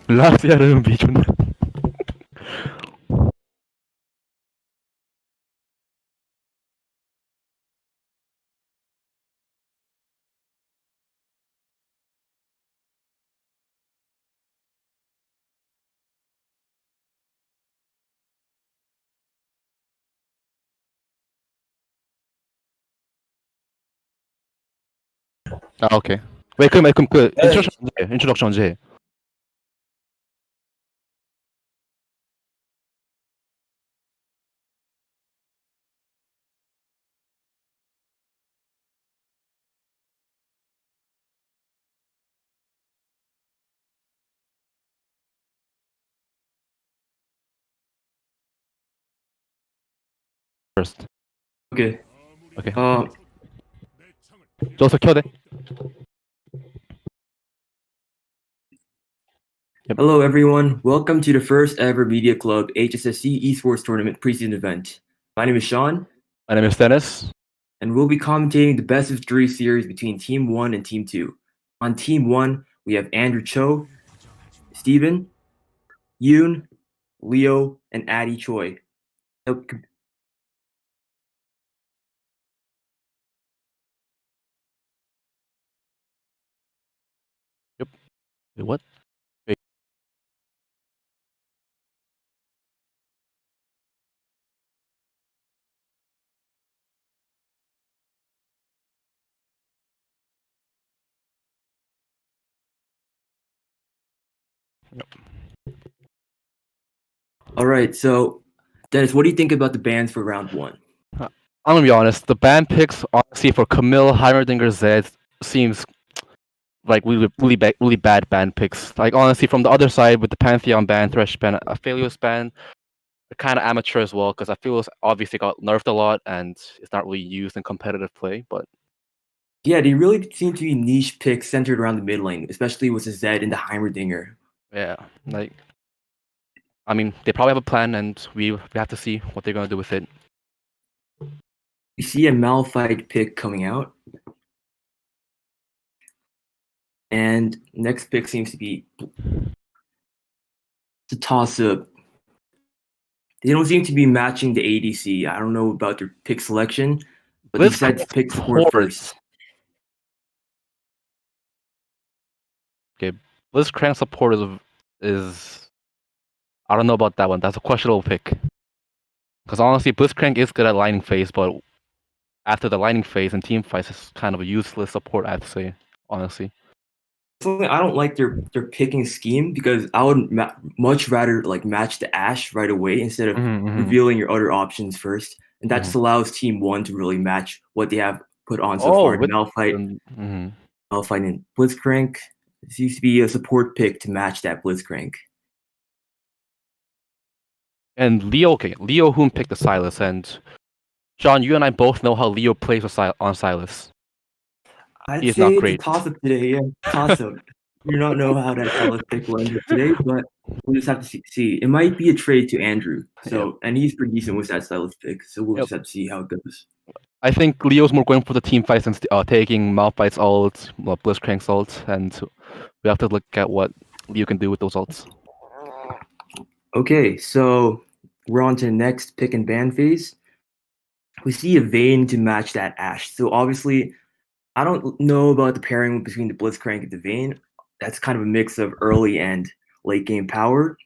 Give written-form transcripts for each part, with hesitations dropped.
라시아르는 미존나. 아, 오케이. 왜 그럼 그 인트로덕션 언제 해? First. Okay. 오케이. Uh, 저서 켜야 돼. Hello everyone. Welcome to the first ever Media Club HSSC Esports Tournament preseason event. My name is Sean, My name is Dennis. and we'll be commentating the best of three series between Team 1 and Team 2. On Team 1, we have Andrew Cho, Steven, Yoon, Leo, and Addie Choi. Yep. Wait, what? Wait. All right, so Dennis, what do you think about the bans for round 1? I'm gonna be honest. The ban picks, honestly, for Camille, Heimerdinger, Zed seems like really bad ban picks. Like honestly, from the other side with the Pantheon ban, Thresh ban, Aphelios ban, they're kind of amateur as well because Aphelios obviously got nerfed a lot and it's not really used in competitive play. But Yeah, they really seem to be niche picks centered around the mid lane, especially with the Zed and the Heimerdinger. yeah, like I mean, they probably have a plan, and we have to see what they're gonna do with it. We see a Malphite pick coming out. And next pick seems to be the toss-up. They don't seem to be matching the ADC. I don't know about their pick selection, but they decided to pick support first. Okay, Blitzcrank support is I don't know about that one. That's a questionable pick. Because honestly, Blitzcrank is good at lining phase, but after the lining phase and team fights, it's kind of a useless support, I have to say, honestly. Something I don't like their picking scheme because I would much rather like match the Ashe right away instead of revealing your other options first, and that just allows Team 1 to really match what they have put on so far. Malphite, Malphite, and Blitzcrank. This used to be a support pick to match that Blitzcrank. And Leo, okay, Leo Hoon picked the Silas, and John, you and I both know how Leo plays on Silas. I'd say it's a toss-up today, yeah, toss-up. We do not know how that Silas pick will end up today, but we'll just have to see. It might be a trade to Andrew, so and he's pretty decent with that Silas pick, so we'll just have to see how it goes. I think Leo's more going for the team fights and taking Malphite's ult, Blitzcrank's ult, and we have to look at what Leo can do with those ults. Okay, so we're on to the next pick and ban phase. We see a Vayne to match that Ashe. So obviously, I don't know about the pairing between the Blitzcrank and the Vayne. That's kind of a mix of early and late game power.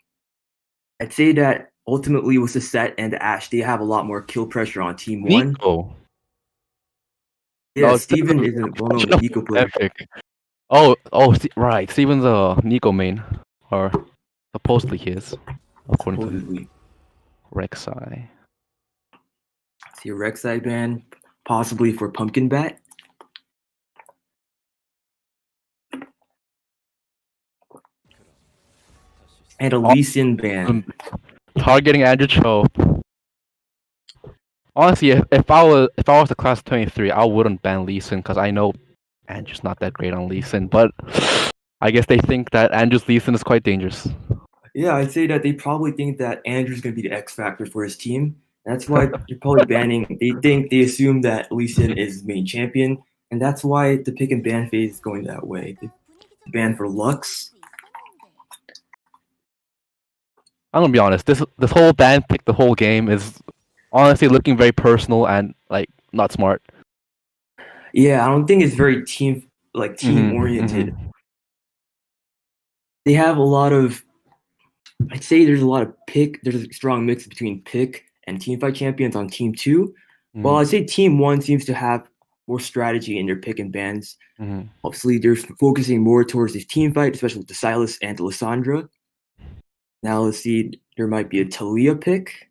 I'd say that ultimately with the Set and the Ashe, they have a lot more kill pressure on Team 1. Nico. Yeah, Steven is a well-known Nico player. Right. Steven's a Nico main, or supposedly he is, according to Rek'Sai. See a Rek'Sai ban, possibly for Pumpkin Bat. And a Lee Sin ban. Targeting Andrew Cho. Honestly, if I was the class 23, I wouldn't ban Lee Sin because I know Andrew's not that great on Lee Sin, but I guess they think that Andrew's Lee Sin is quite dangerous. Yeah, I'd say that they probably think that Andrew's going to be the X factor for his team. That's why they're probably banning. They assume that Lee Sin is main champion, and that's why the pick and ban phase is going that way. They ban for Lux. I'm gonna be honest. This whole ban pick, the whole game is honestly looking very personal and like not smart. Yeah, I don't think it's very team Mm-hmm, oriented. mm-hmm, They have a lot of I'd say there's a lot of pick. There's a strong mix between pick and team fight champions on team two. Well, mm-hmm, I'd say team one seems to have more strategy in their pick and bans. mm-hmm. Obviously, they're focusing more towards this team fight, especially with the Silas and the Lissandra. Now let's see, there might be a Talia pick.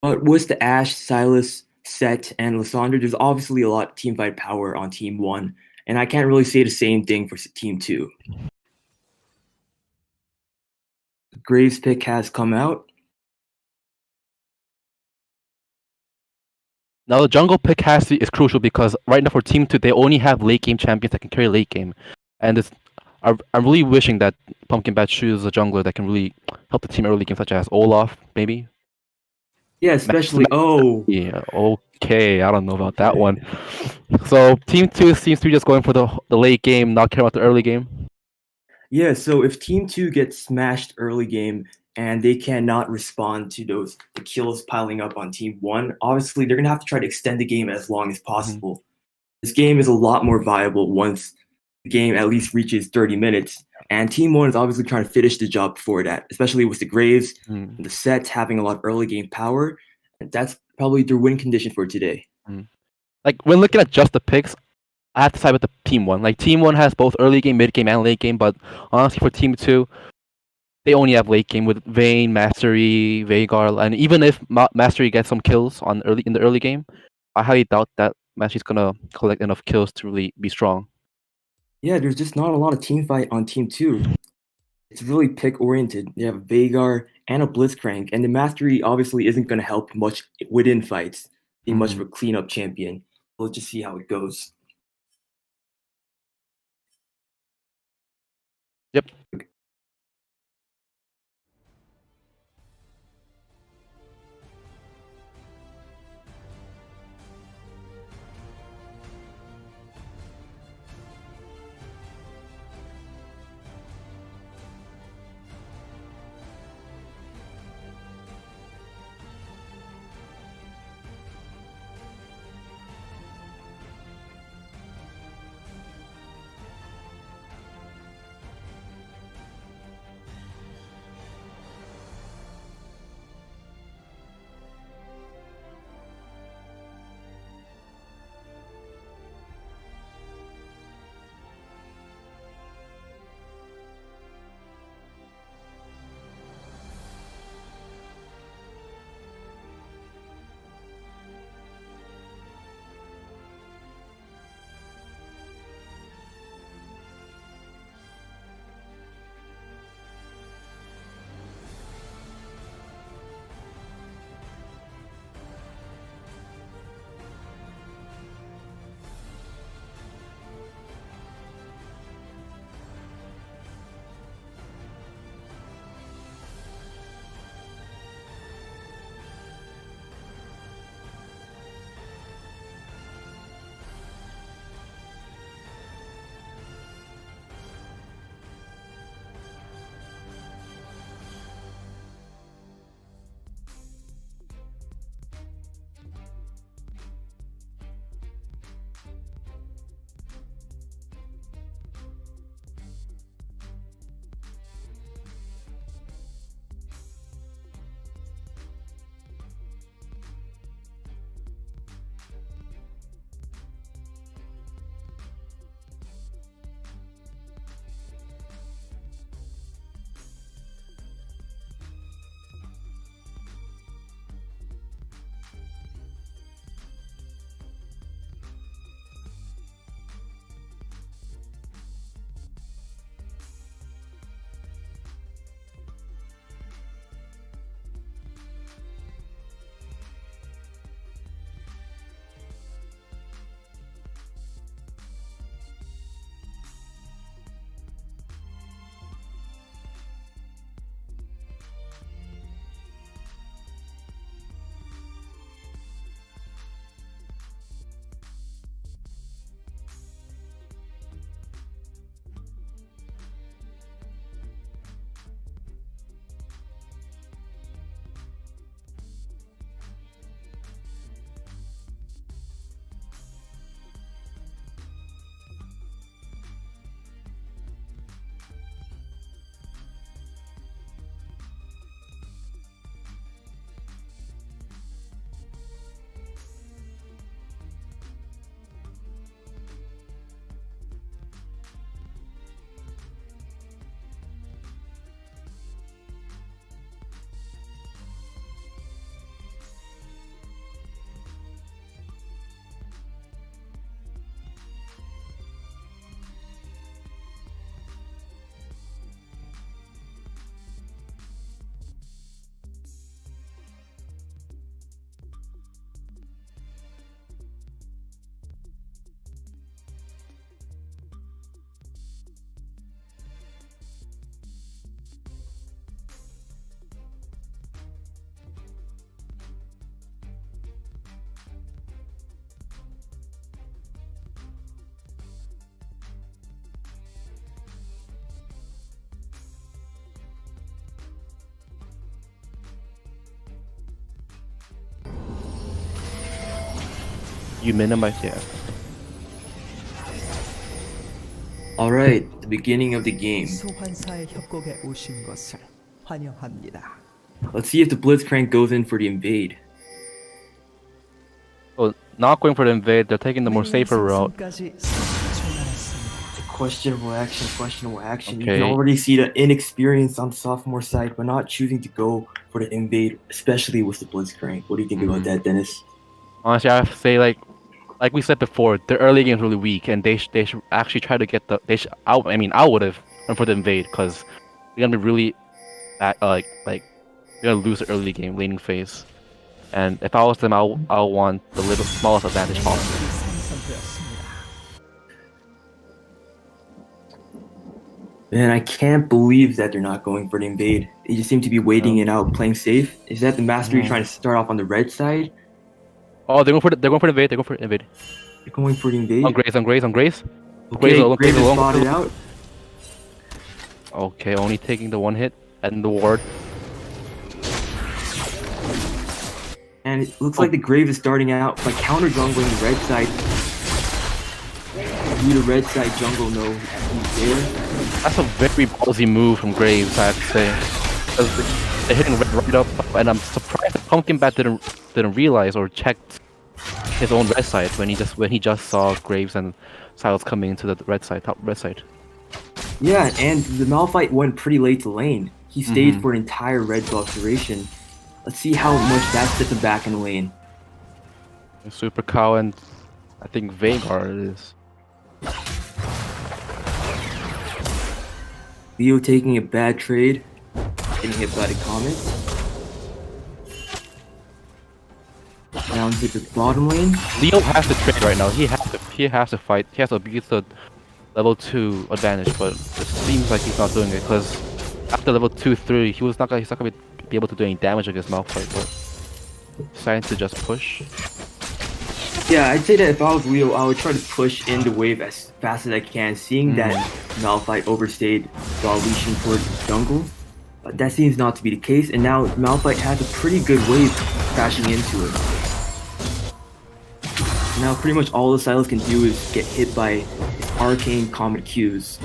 But with the Ash, Silas, Set, and Lissandra, there's obviously a lot of team fight power on team one. And I can't really say the same thing for team two. Graves pick has come out. Now the jungle pick is crucial because right now for Team 2 they only have late game champions that can carry late game, and I'm really wishing that Pumpkin Bat chooses a jungler that can really help the team early game, such as Olaf maybe. Yeah, especially Yeah, okay, I don't know about that okay. one. So Team 2 seems to be just going for the late game, not caring about the early game. Yeah, so if team two gets smashed early game and they cannot respond to the kills piling up on team one, obviously they're gonna have to try to extend the game as long as Hmm. possible. This game is a lot more viable once the game at least reaches 30 minutes. And team one is obviously trying to finish the job before that, especially with the Graves Mm, and the sets having a lot of early game power. And that's probably their win condition for today. mm. Like when looking at just the picks, I have to side with the Team 1. Like Team 1 has both early game, mid game, and late game, but honestly for Team 2, they only have late game with Vayne, Mastery, Veigar, and even if Mastery gets some kills in the early game, I highly doubt that Mastery's gonna collect enough kills to really be strong. Yeah, there's just not a lot of team fight on team two. It's really pick oriented. They have Vagar and a Blitzcrank, and the Mastery obviously isn't going to help much within fights, be much of Hmm. a cleanup champion. We'll just see how it goes. Yep. You minimize, yeah. All right, the beginning of the game. 소환사의 협곡에 오신 것을 환영합니다. Let's see if the Blitzcrank goes in for the invade. So not going for the invade, they're taking the more 메인 safer route. 생성까지 30초 남았습니다. Questionable action, questionable action. You Okay. can already see the inexperience on the sophomore side, but not choosing to go for the invade, especially with the Blitzcrank. What do you think about that, Dennis? Honestly, I have to say, like we said before, the early game is really weak, and they should actually try to get the. I would have gone for the invade because they're gonna be really, like they're gonna lose the early game laning phase. And if I was them, I'll want the little smallest advantage possible. 생성되었습니다. Man, I can't believe that they're not going for the invade. They just seem to be waiting it out, playing safe. Is that the mastery trying to start off on the red side? Oh, they're going for the invade. They're going for the invade. They're going for the invade. On Grace. Okay, Graves Graves is alone. spotted out. Okay, only taking the one hit and the ward. And it looks like the Grave is starting out by counter jungling the red side. Do the red side jungle know that he's there? That's a very ballsy move from Graves, I have to say. 'Cause they're hitting red right up, and I'm surprised that Pumpkin Bat didn't realize or checked his own red side when he just saw Graves and Silas coming into the red side, top red side. Yeah, and the Malphite went pretty late to lane. He stayed for an entire red buff duration. Let's see how much that sets him back in lane. Super Cow and I think Vanguard it is. Leo taking a bad trade, getting hit by the Comet. Down to the bottom lane. Leo has to trade right now. He has to fight. He has to beat the level 2 advantage, but it seems like he's not doing it because after level 2-3, he's not gonna be able to do any damage against Malphite, but deciding to just push. Yeah, I'd say that if I was Leo, I would try to push in the wave as fast as I can, seeing that Malphite overstayed while leashing towards the jungle. But that seems not to be the case, and now Malphite has a pretty good wave crashing into it. Now pretty much all the Silas can do is get hit by his arcane comet Qs.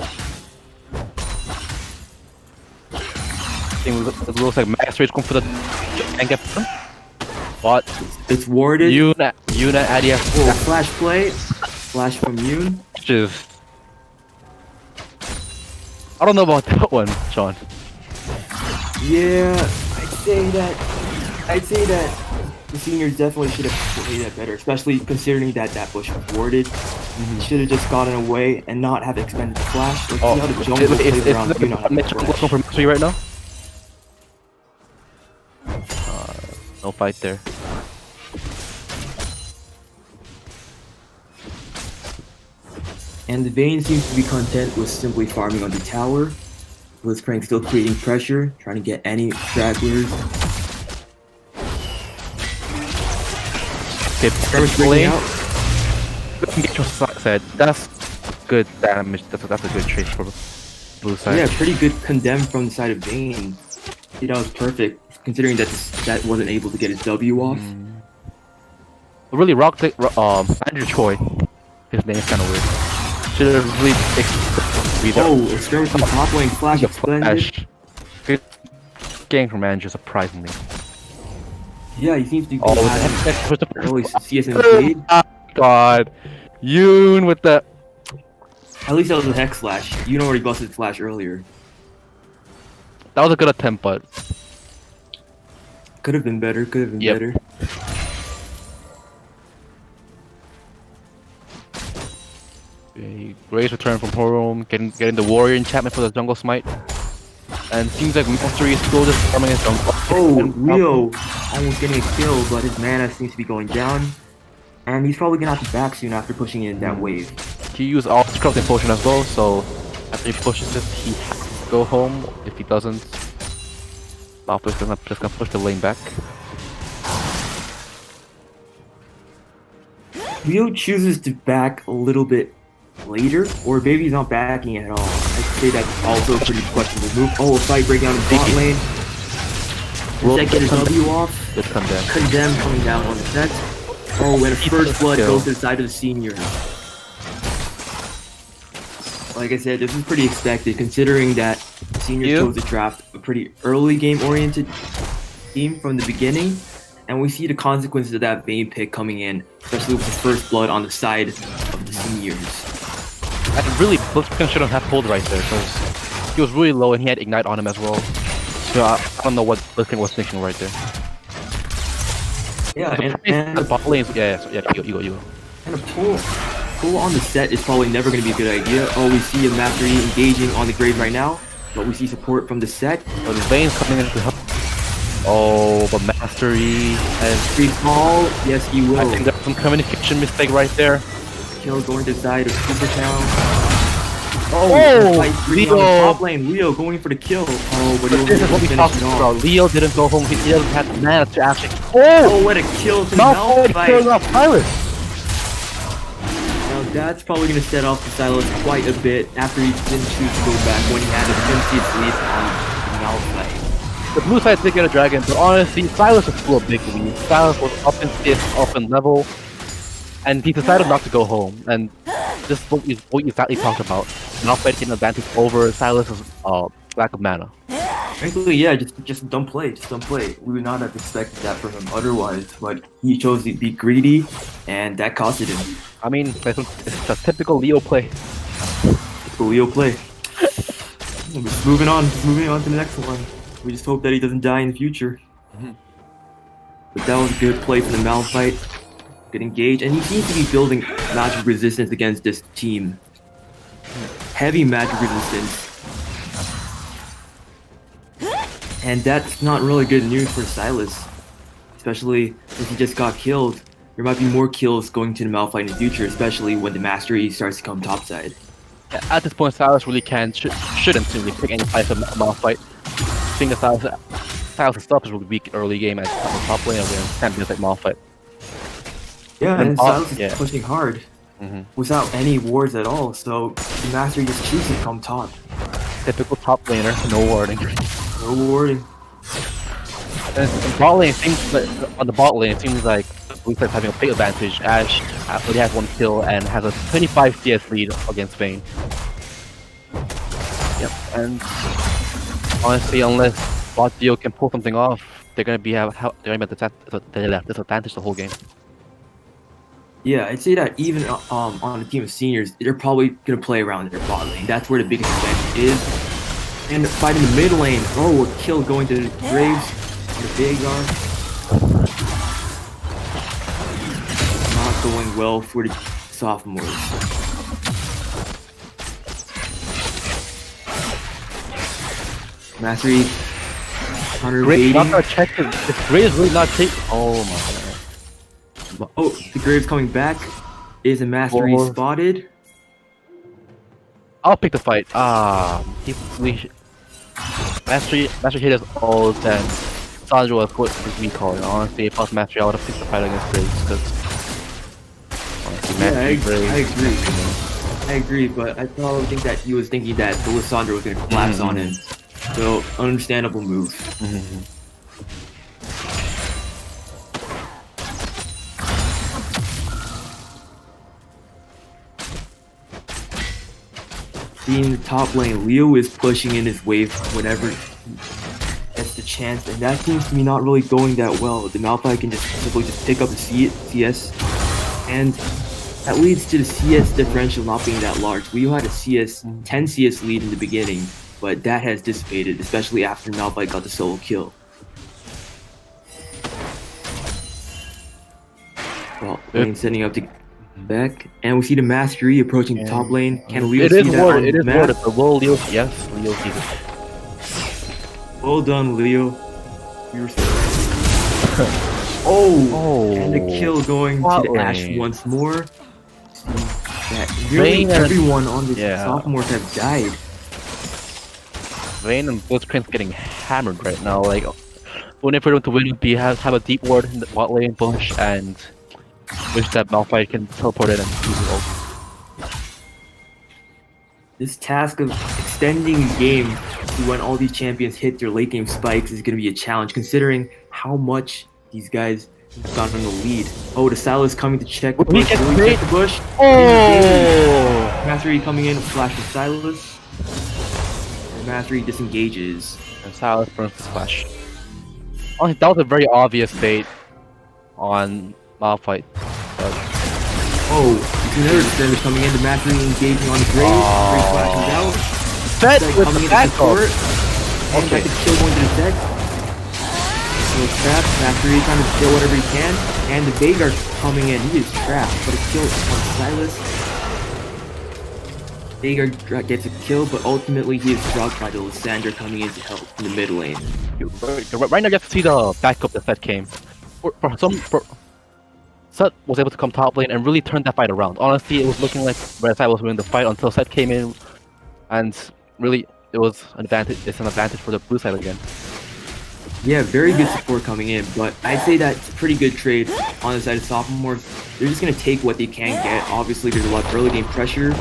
It looks like Max Rage going for the and get what? It's warded. Yuna Adia Oh, flash play. Flash from Yoon. just I don't know about that one, Sean. Yeah, I'd say that the seniors definitely should have played that better, especially considering that bush was warded. Should have just gotten away and not have expended the flash. Let's see how the jungle plays around Yoon not having Mitchell flash. looking for Mystery right now? No fight there. And the Vayne seems to be content with simply farming on the tower. Blitzcrank still creating pressure, trying to get any stragglers. Okay, Skirmish breaking out. Get your side. That's good damage. That's a good trade for blue side. Yeah, pretty good condemn from the side of Vayne. See, that was perfect, considering that that wasn't able to get his W off. Really, Andrew Choi. His name is kind of weird. Should have really Oh, skirmish from top lane, flash expended. Flash. Good game from Andrew, surprisingly. Yeah, he seems to be Oh, early CS invade. Oh God, Yoon with the. At least that was a hex slash. You already busted flash earlier. That was a good attempt, but Could have been better. Could have been Yep. better. Grace return from home, getting the warrior enchantment for the jungle smite, and seems like Mastery is still just farming his jungle. Oh, Rio almost getting a kill, but his mana seems to be going down. And he's probably gonna have to back soon after pushing in that wave. He used all his corrupting potion as well, so after he pushes it, he has to go home. If he doesn't, Malphite's just gonna push the lane back. Rio chooses to back a little bit later, or maybe he's not backing at all. I'd say that's also a pretty questionable move. Oh, a fight breakdown in bot lane. Does that get his W off? Good condemn. Condemn coming down on the set. Oh, and first blood goes to the side of the seniors. Like I said, this is pretty expected considering that seniors chose to draft a pretty early game-oriented team from the beginning, and we see the consequences of that Vayne pick coming in, especially with the first blood on the side of the seniors. And really, Blitzcrank shouldn't have pulled right there because he was really low and he had Ignite on him as well. So I don't know what Blitzcrank was thinking right there. Yeah, and the bot lane, you go. And a pull on the set is probably never going to be a good idea. Oh, we see a Mastery engaging on the Grave right now, but we see support from the set. Oh, the Vayne's coming in to help. Oh, but Mastery has free fall. Yes, he will. I think there's some communication mistake right there. Kill going to the side of Super Town. Oh, Leo on the top lane. Leo going for the kill. Oh, but this is what we talked about. Leo didn't go home. He doesn't have the mana to actually. Oh, what a kill to Malphite. Killing off Silas. Now that's probably going to set off the Silas quite a bit after he didn't choose to go back when he had a 10 lead on Malphite. The blue side did get a dragon, but honestly, Silas was still a big lead. Silas was up in CS, up in level, and he decided not to go home. And this is what you exactly talked about. Malphite taking advantage over Silas's lack of mana. Frankly, yeah, just don't play. Just don't play. We would not have expected that from him otherwise, but he chose to be greedy, and that costed him. I mean, it's a typical Leo play. Typical Leo play. Just moving on to the next one. We just hope that he doesn't die in the future. But that was a good play for the Malphite. Good engage, and he seems to be building magic resistance against this team. Heavy magic resistance. And that's not really good news for Silas. Especially if he just got killed. There might be more kills going to the Malphite in the future, especially when the Mastery starts to come topside. At this point, Silas really shouldn't really pick any fight for Malphite. I think Silas' stuff is really weak early game as the top lane against champions like Malphite. Yeah, and Silas is pushing hard without any wards at all, so the Mastery just chooses to come top. Typical top laner, no warding. No warding. And bot lane seems like, on the bot lane, it seems like Blue side's having a big advantage. Ashe already has 1 kill and has a 25 CS lead against Vayne. Yep, and honestly, unless bot Dio can pull something off, they're gonna be at disadvantage the whole game. Yeah, I'd say that even on a team of seniors, they're probably gonna play around their bot lane. That's where the biggest advantage is. And fighting the mid lane, oh, a kill going to the Graves, the Veigar. Not going well for the sophomores. Mastery, Graves not gonna check it. If Graves really not take. Oh my god. Oh, the Graves coming back. Is a Mastery spotted? I'll pick the fight. Mastery hit us all then. Sandra was what was me calling. Honestly, if I was Mastery, I would have picked the fight against Graves because honestly, I agree, but I probably think that he was thinking that the Lissandra was going to collapse on him. So, understandable move. In the top lane, Leo is pushing in his wave whenever gets the chance, and that seems to be not really going that well. The Malphite can just simply pick up the CS, and that leads to the CS differential not being that large. Leo had a 10 CS lead in the beginning, but that has dissipated, especially after Malphite got the solo kill. Well, lane setting up to back, and we see the Mastery approaching the top lane. Can Leo see that on the map? But will Leo? Yes, Leo sees it. Well done, Leo. Oh, and the kill going to the Ashe once more. That really everyone on the sophomores have died. Vayne and Blitzcrank getting hammered right now. Like, only for them to win would be have a deep ward in the bot lane bush and wish that Malphite can teleport in and use it all. This task of extending the game to when all these champions hit their late game spikes is going to be a challenge, considering how much these guys Got him the lead. Oh, the Silas coming to check the Will he bush. get Will he bait? check the bush? Oh! Mastery coming in, flash with Silas. Mastery disengages. And Silas burns the splash. Oh, that was a very obvious bait on Malphite. But Oh, another defender coming in. The Mastery engaging on the Graves. Graves flashes out. Set Set with coming the in back to support. And Okay. got the kill going to the set. So trapped. Mastery trying to kill whatever he can. And the Veigar coming in. He is trapped. But a kill on Silas. Veigar gets a kill, but ultimately he is dropped by the Lysandra coming in to help in the mid lane. right now you have to see the backup that Set came. Set was able to come top lane and really turn that fight around. Honestly, it was looking like Red Side was winning the fight until Set came in, and really it was an advantage. It's an advantage for the blue side again. Yeah, very good support coming in, but I'd say that's a pretty good trade on the side of Sophomore. They're just going to take what they can get. Obviously, there's a lot of early game pressure.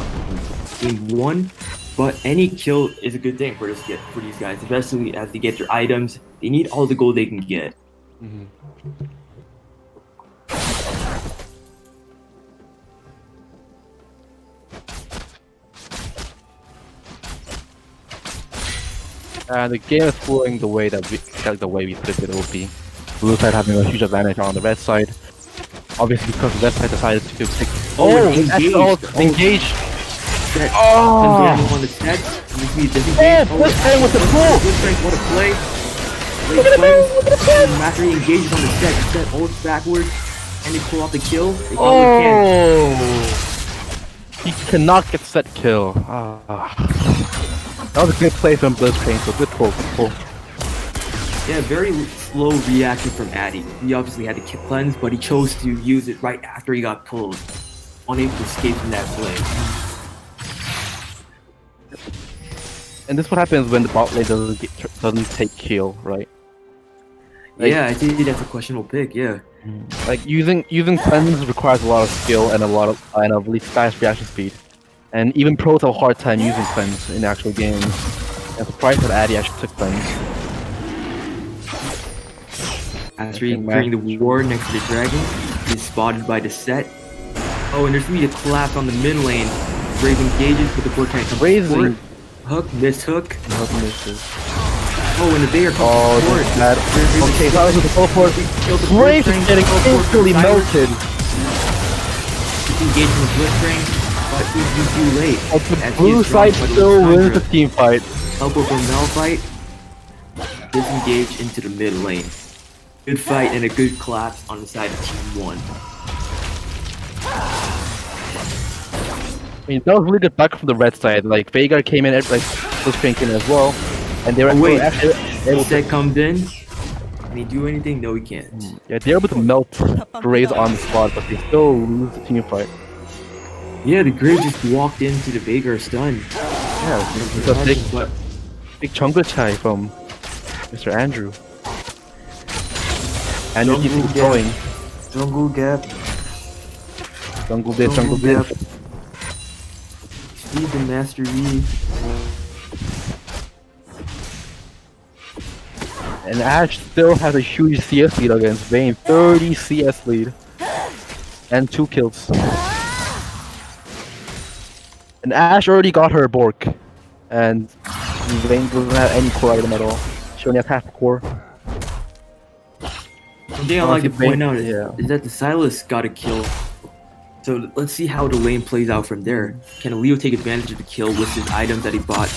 Game 1, but any kill is a good thing for these guys, especially as they get their items. They need all the gold they can get. And the game is flowing the way that we predicted it would be. Blue side having a huge advantage on the red side. Obviously, because the red side decided to take. Engage! Set. Oh! On the set. Blitzcrank with the pull! Blitzcrank, what a play! Great play. Mastery engages on the set. Set ults backwards, and they pull off the kill. They probably can. He cannot get Set kill. That was a good play from Blitzcrank, so good pull, good pull. Yeah, very slow reaction from Addy. He obviously had to cleanse, but he chose to use it right after he got pulled. Unable to escape from that play. And this is what happens when the bot lane doesn't take kill, right? Like, Yeah, I think that's a questionable pick, yeah. Like using cleanse requires a lot of skill and a really fast reaction speed. And even pros have a hard time using cleanse in actual games. I'm surprised that Addy actually took cleanse. After during the war next to the dragon, he's spotted by the set. Oh, and there's gonna be a collapse on the mid lane. Brave engages, but the board can't come forward. Hook, miss hook. Hook misses. Oh, and the Veigar comes forward. Bad. Okay, that was with the teleport. Brave is getting instantly melted. He's engaging with Blitzcrank, but he's too late. The blue side still wins the team fight. Elbow from Malphite. Disengage into the mid lane. Good fight and a good collapse on the side of Team 1. I mean, that was really good back from the red side. Like, Veigar came in, like, Blitzcrank in as well. And they were actually able to comes in. Can he do anything? No, he can't. Yeah, they're able to melt Graves on the spot, but they still lose the team fight. Yeah, the Graves just walked into the Veigar stun. Yeah, it's a big chunga chai from Mr. Andrew. And you keep going. Jungle gap. Jungle this. Speed the Master E. And Ash still has a huge CS lead against Vayne. 30 CS lead. And 2 kills. And Ash already got her Bork. And Vayne doesn't have any core item at all. She only has half core. One thing I like to point out is that the Silas got a kill. So let's see how the lane plays out from there. Can Leo take advantage of the kill with his items that he bought?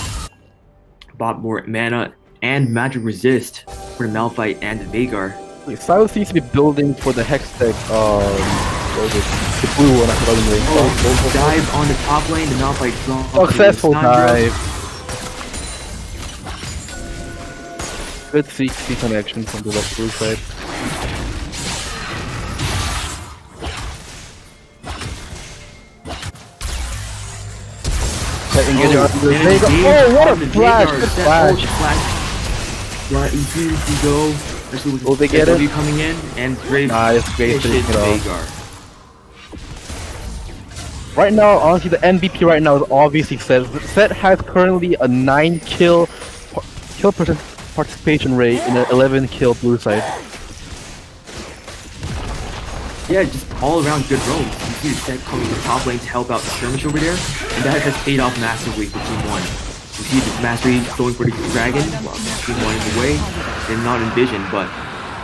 Bought more mana and magic resist for the Malphite and the Veigar. Silas seems to be building for the Hex deck, the blue one, I forgot the name. Dive on the top lane, the Malphite drops. Successful dive. Good CC connection from the left blue side. Oh, what a flash! Good flash! Yeah, easy to go. Oh, they get it? Coming in, and Graves pushes Veigar. Right now, honestly, the MVP right now is obviously Set. Set has currently a 9 kill participation rate in an 11 kill blue side. Yeah, just all around good roams. You see the set coming to top lane to help out the skirmish over there, and that has paid off massively for Team 1. You see the Mastery going for the dragon, while Team 1 is away, and not in vision, but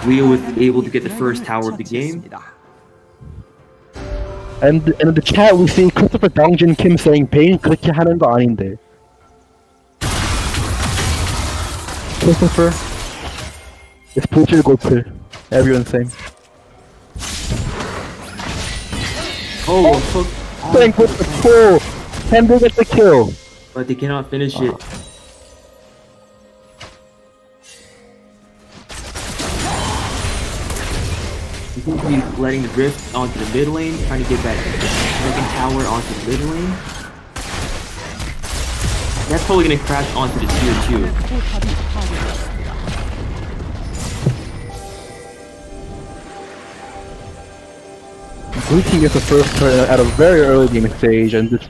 Leo was able to get the first tower of the game. And in the chat we see Christopher Dongjin Kim saying 베인 그렇게 하는 거 아닌데. Christopher, it's Puchil Goku. Everyone's saying. Oh, hook. Thank with the pull. Kendall gets the kill. But they cannot finish it. You seem to be letting the rift onto the mid lane, trying to get that second tower onto the mid lane. That's probably gonna crash onto the tier 2. Blue team gets the first turn at a very early game stage, and it's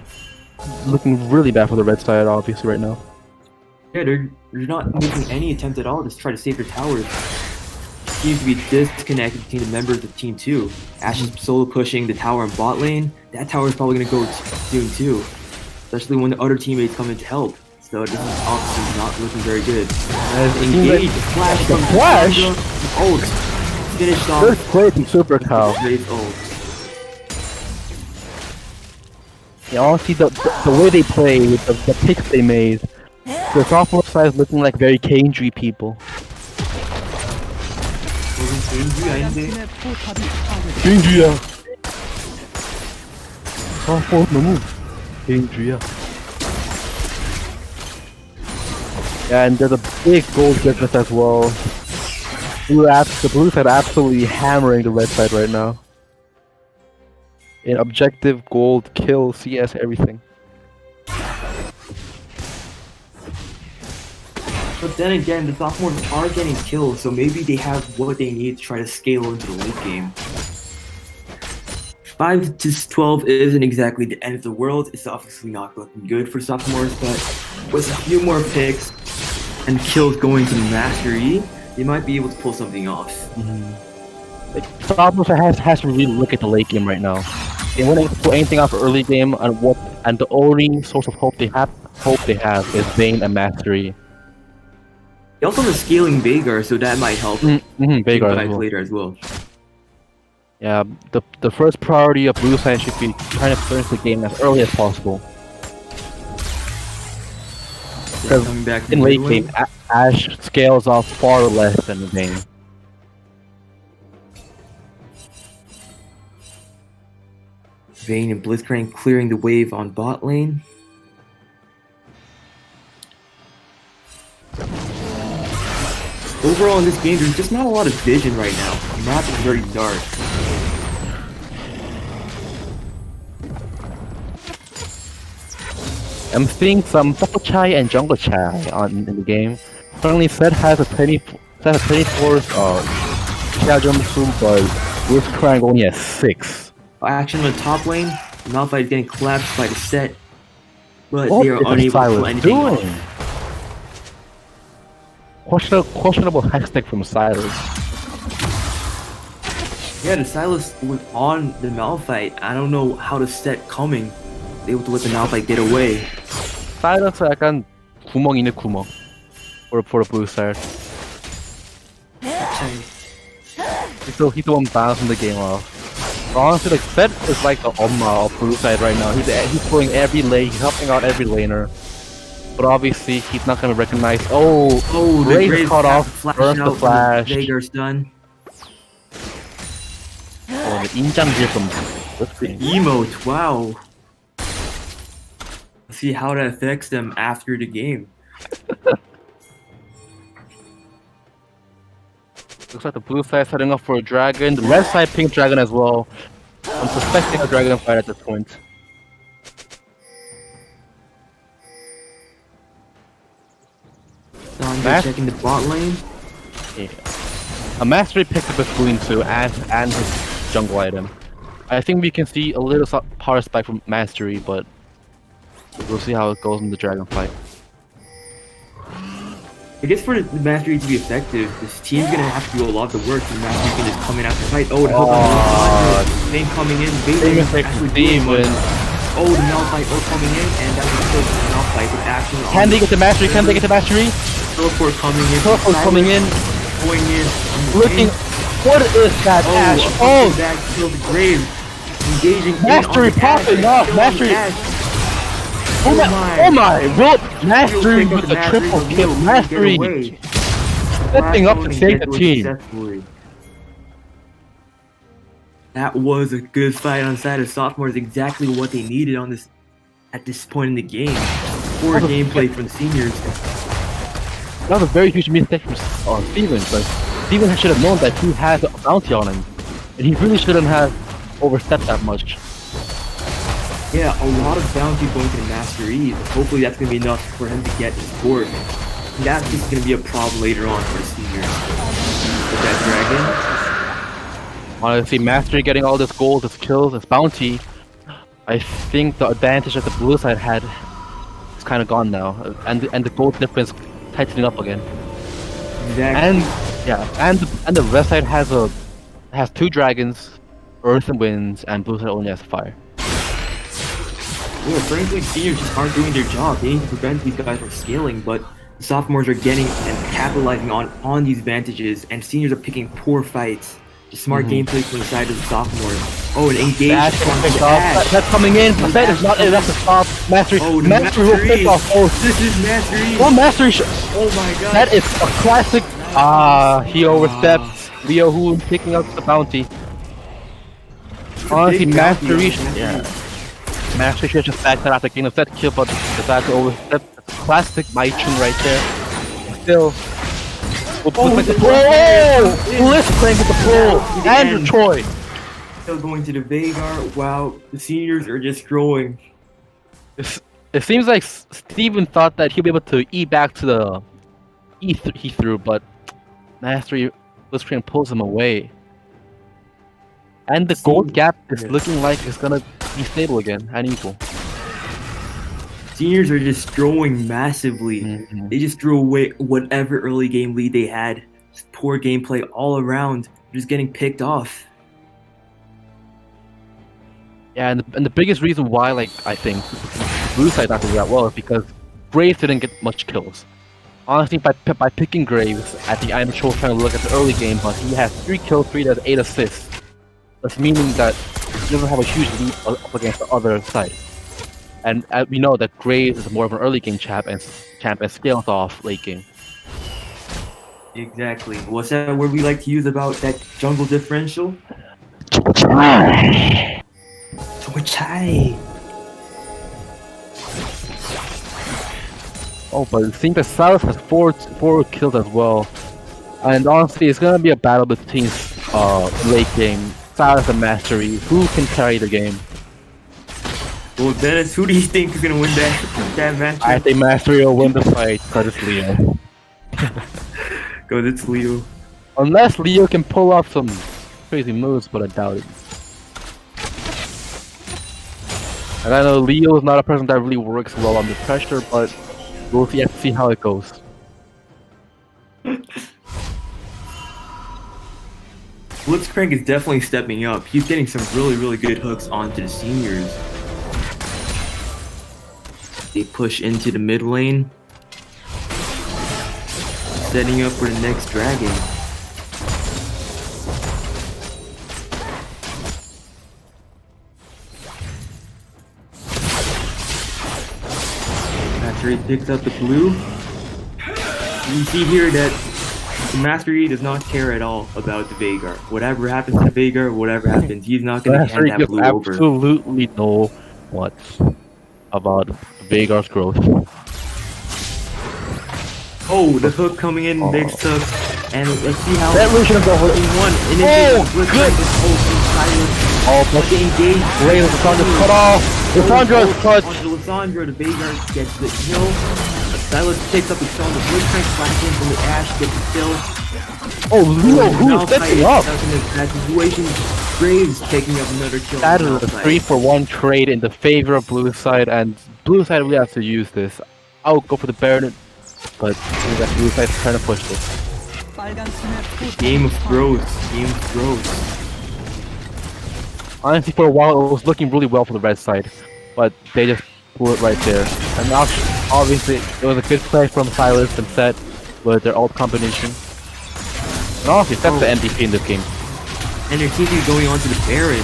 looking really bad for the red side, obviously, right now. Yeah, they're not making any attempt at all to try to save their towers. Seems to be disconnected between the members of Team 2. Ash is solo pushing the tower in bot lane. That tower is probably gonna go soon too, especially when the other teammates come in to help. So this is obviously not looking very good. Engage, flash the from flash? Ult. Finished off. First play from Super Cow. Great ult. Yeah, honestly, the way they play with the picks they made, the sophomore side is looking like very Kendry people. Kendry야. sophomore 너무 Kendry야. And there's a big gold difference as well. The blue side absolutely hammering the red side right now. In objective, gold, kill, CS, everything. But then again, the sophomores are getting killed, so maybe they have what they need to try to scale into the late game. 5 to 12 isn't exactly the end of the world. It's obviously not looking good for sophomores, but with a few more picks and kills going to Mastery, they might be able to pull something off. Sophomores has to really look at the late game right now. They wouldn't pull anything off early game, and the only source of hope they have is Vayne and Mastery. They also have scaling Veigar, so that might help. Veigar as well. Later as well. Yeah, the first priority of blue side should be trying to finish the game as early as possible. Because Coming back to in the late mid game, lane. Ash scales off far less than Vayne. Vayne and Blitzcrank clearing the wave on bot lane. Overall in this game, there's just not a lot of vision right now. The map is very dark. I'm seeing some Purple Chai and Jungle Chai in the game. Currently, Set has a 24 Chai jump soon, but Blitzcrank only has 6. Action on the top lane. Malphite is getting collapsed by the set, but What they are is unable to pull Silas anything doing? off. Questionable hashtag from Silas. Yeah, the Silas was on the Malphite. I don't know how the set coming. They able to let the Malphite get away. Silas 약간 구멍이네 구멍. For the blue side. He's the one bouncing the game off. Honestly, like Set is like the Omma of blue side right now. He's pulling every lane, he's helping out every laner. But obviously, he's not gonna recognize. Oh, the Raze cut off, burst the flash. Veigar's done. Oh, the 인장질 from The emote, wow. Let's see how that affects them after the game. Looks like the blue side setting up for a dragon. The red side pink dragon as well. I'm suspecting a dragon fight at this point. Don checking the bot lane. Yeah. A Mastery picked up his Boon too, and his jungle item. I think we can see a little power spike from Mastery, but we'll see how it goes in the dragon fight. I guess for the Mastery to be effective, this team's gonna have to do a lot of the work. The Mastery can just come in after fight. Oh, the hook on the Vayne coming in. Vayne actually doing much. Oh, the Malphite coming in, and that was still the Malphite with action. Can they get the Mastery? Can they get the Mastery? Teleport coming in. Teleport coming in. Going in. Looking. What is that, Ash? Oh! That killed the Grave. Engaging Mastery popping off. Mastery. Oh my! Will Mastery with the triple kill. Mastery stepping up to save the team. That was a good fight on the side of sophomores. Exactly what they needed on this at this point in the game. Poor gameplay from the seniors. That was a very huge mistake from Steven. But Steven should have known that he had a bounty on him, and he really shouldn't have overstepped that much. Yeah, a lot of bounty going to the Master E. Hopefully that's going to be enough for him to get his board. And that's just going to be a problem later on for the seniors. With that dragon. Honestly, Mastery getting all this gold, this kills, this bounty, I think the advantage that the blue side had is kind of gone now. And the gold difference tightening up again. Exactly. And the red side has two dragons, earth and winds, and blue side only has fire. Yeah, frankly, seniors just aren't doing their job. They need to prevent these guys from scaling, but the sophomores are getting and capitalizing on these advantages, and seniors are picking poor fights. Just smart gameplay from the side of the sophomores. Oh, an engaged that's coming in. That is not enough to stop Mastery. Oh, Mastery will pick off both. This is Mastery. Oh, Mastery! Oh my god. That is a classic. He overstepped. Leo Hu picking up the bounty. Honestly, Mastery. Yeah. Mastery should just back that after getting a set kill, but decided to overstep. Classic Maichin right there. Still. Blitzcrank with the pull! Andrew Choi! Still going to the Veigar. Wow, the seniors are just growing. It seems like Steven thought that he'll be able to E back to the he threw, but Mastery Blitzcrank pulls him away. And the gold gap is looking like it's gonna be stable again and equal. Seniors are just throwing massively. They just threw away whatever early game lead they had. Just poor gameplay all around. Just getting picked off. Yeah, and the biggest reason why, like, I think blue side not doing that well is because Graves didn't get much kills. Honestly, by picking Graves at the I'm trying to look at the early game, but he has 3 kills, 8 assists. That's meaning that he doesn't have a huge lead up against the other side. And we know that Graves is more of an early game champ and scales off late game. Exactly. What's that word we like to use about that jungle differential? Torchai. Oh, but it seems that Silas has four kills as well. And honestly, it's gonna be a battle between late game Silas and Mastery. Who can carry the game? Well, Dennis, who do you think is gonna win that match? I think Mastery will win the fight, because it's Leo. Because it's Leo. Unless Leo can pull off some crazy moves, but I doubt it. And I know Leo is not a person that really works well under pressure, but we'll have to see how it goes. Blitzcrank is definitely stepping up. He's getting some really good hooks onto the seniors. They push into the mid lane, setting up for the next dragon. Mastery picks up the blue. You see here that the Mastery does not care at all about the Veigar. Whatever happens to the Veigar, whatever happens, he's not going to hand that blue over. Absolutely know what about Veigar's growth. Oh, the hook coming in, next hook, and let's see how that version of the hook in one. Good! But the engage. Great, Lissandra cut off. Lissandra is clutch. Onto Lissandra, the Veigar gets the kill. Silas picks up the stone, the Blitzcrank flash in from the Ash, gets the kill. Oh, Leo, who's stepping up? That situation, Graves taking up another kill. That is a 3-for-1 trade in the favor of blue side, and blue side really has to use this. I'll go for the Baron but the blue side's trying to push this. 빨간 팀의 포탑이 Game of Thrones. Game of Thrones. Honestly, for a while, it was looking really well for the red side, but they just blew it right there. And now, obviously, it was a good play from Silas and Set with their ult combination. And honestly, Set's the MVP in this game. And their team is going on to the Baron.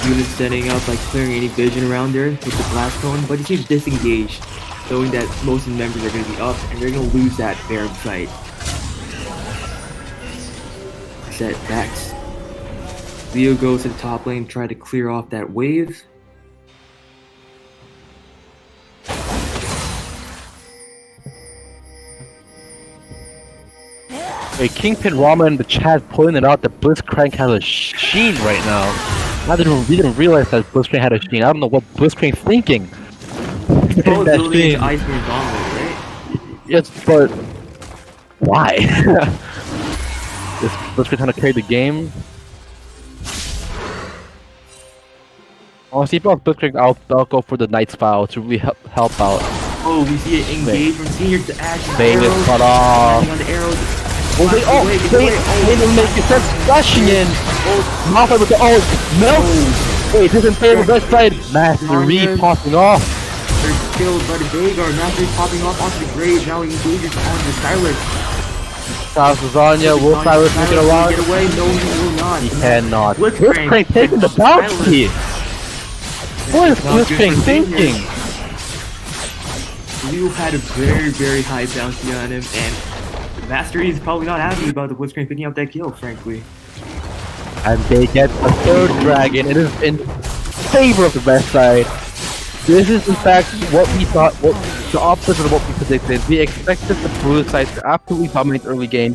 Unit setting up, like clearing any vision around there with the blast cone, but he seems disengaged, showing that most of the members are going to be up and they're going to lose that Baron fight. Set backs. Leo goes to the top lane, try to clear off that wave. Hey, Kingpin Rama in the chat pointed out that Blitzcrank has a sheen right now. I didn't realize that Blitzcrank had a sheen. I don't know what Blitzcrank's thinking. Oh, That building sheen. an Iceberg Gauntlet, right? Yes, but why? Is Blitzcrank trying to carry the game? Honestly, if I was Blitzcrank, I'll go for the Knight's Vow to really help out. Oh, we see it engage from Senior to Ash. Vegas Arrows, cut off. landing on the arrows. Oh, they didn't make it. That's splashing in. Malphite with the ult. No. Wait, this is in favor of red side. Mastery popping off. They're killed by the Vagar. Mastery popping off onto the grave. Now he engages onto the Silas. South Lasagna, will Silas make it around? Get away? No, he will not. He cannot. Blitzcrank Blitzcrank taking the bounty. What is Not good Blitzcrank for Senior. thinking? Liu had a very, very high bounty on him, and Mastery is probably not happy about the Blitzcrank picking up that kill, frankly. And they get a third dragon. It is in favor of the red side. This is in fact what we thought, what the opposite of what we predicted. We expected the blue side to absolutely dominate early game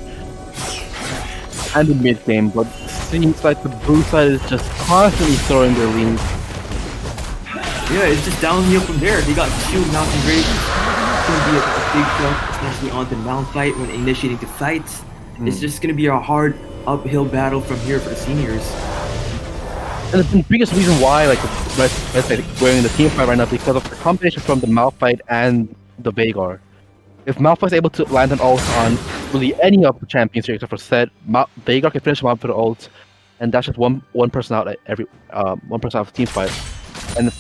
and the mid game, but it seems like the blue side is just constantly throwing their lead. Yeah, it's just downhill from there. They got two Mountain Graves. It's going to be a big jump, especially on the Mount fight when initiating the fights. It's just going to be a hard uphill battle from here for the Seniors. And the biggest reason why, like, the red side we're in the team fight right now, because of the combination from the Malphite and the Vagar. If Malphite's able to land an ult on really any of the champions here except for Set, Vagar can finish him off with the ult, and that's just one person out at every one person out of the team fight. And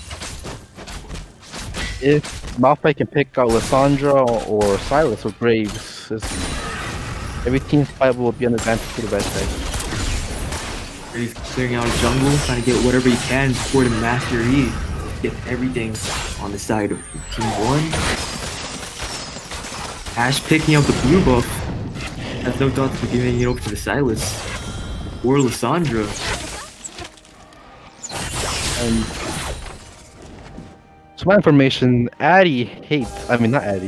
if Malphite can pick out Lissandra or Silas or Graves, every team fight will be an advantage to the red side. He's clearing out a jungle, trying to get whatever he can before the Master E. Get everything on the side of Team 1. Ash picking up the blue buff. Has no thoughts of giving it over to the Silas. Or Lissandra. And to my information, not Addy,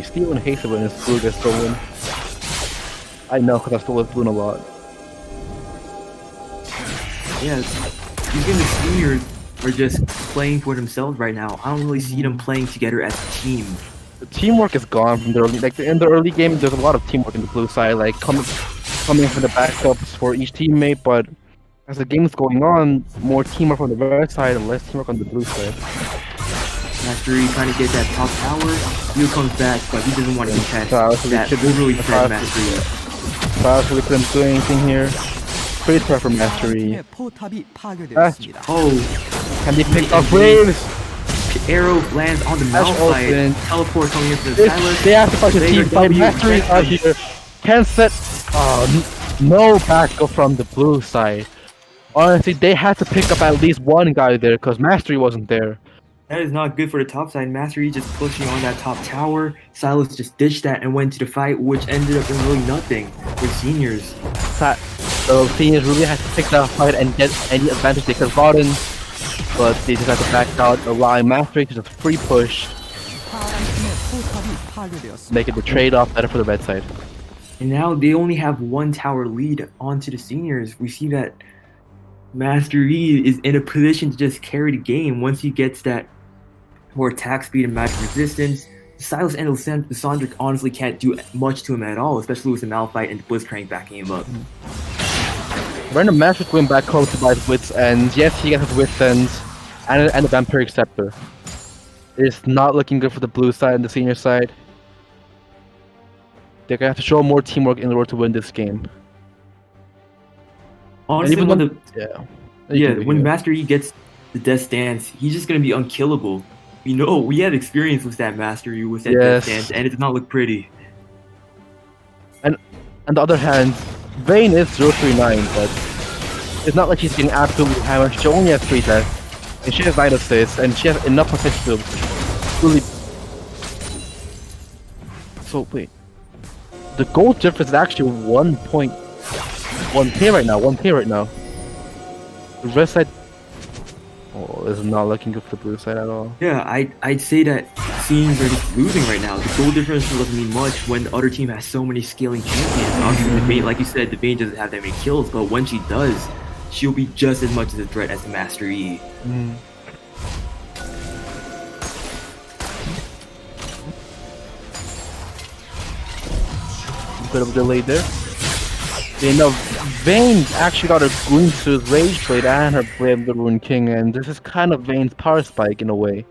Steven hates it when his blue gets stolen. I know because I stole his blue a lot. Yeah, these games of Seniors are just playing for themselves right now. I don't really see them playing together as a team. The teamwork is gone from the early, in the early game. There's a lot of teamwork in the blue side, like coming for the backups for each teammate. But as the game is going on, more teamwork on the red side and less teamwork on the blue side. Mastery trying to get that top tower. Leo comes back, but he doesn't want to contest that should overly fed Mastery. Silas really couldn't do anything here. Pretty tough for Mastery. 팀의 포탑이 파괴되었습니다. Oh, Can they pick up Graves? arrow lands on the Ash Malphite. open. Teleport coming in for the Silas. They have to fight the Vagar team fight. W, Mastery is out here. Can set. No backup from the blue side. Honestly, they had to pick up at least one guy there because Mastery wasn't there. That is not good for the top side. Mastery just pushing on that top tower. Silas just ditched that and went to the fight, which ended up in really nothing for Seniors. So Seniors really had to pick that fight and get any advantage they could have gotten, but they just had to back out, allowing Mastery to just free push, 파란 팀의 포탑이 파괴되었습니다. making the trade-off better for the red side. And now they only have one tower lead onto the Seniors. We see that Master E is in a position to just carry the game once he gets that more attack speed and magic resistance. Silas and Lissandra honestly can't do much to him at all, especially with the Malphite and the Blitzcrank backing him up. Random Master going back home to buy his wits ends. Yes, he gets his wits ends and the Vampiric Scepter. It's not looking good for the blue side and the Senior side. They're gonna have to show more teamwork in order to win this game. Honestly, even when though- the Yeah. when Master Yi gets the Death Dance, he's just gonna be unkillable. You know, we have experience with that Master Yi with that Death Yes. Dance, and it does not look pretty. On the other hand, Vayne is 039, but it's not like she's getting absolutely hammered. She only has 3 deaths, and she has 9 assists, and she has enough potential to really. So wait, the goal difference is actually 1.1k right now. 1k right now. The red side, oh, is not looking good for the blue side at all. Yeah, I'd say that teams are just losing right now. The goal difference doesn't mean much when the other team has so many scaling champions. Obviously, the Vayne, like you said, the Vayne doesn't have that many kills, but when she does, she'll be just as much as a threat as the Master Yi. Bit of a delay there. You know, Vayne actually got her Green Suit Rage Trade and her Blade of the Ruin King, and this is kind of Vayne's power spike in a way.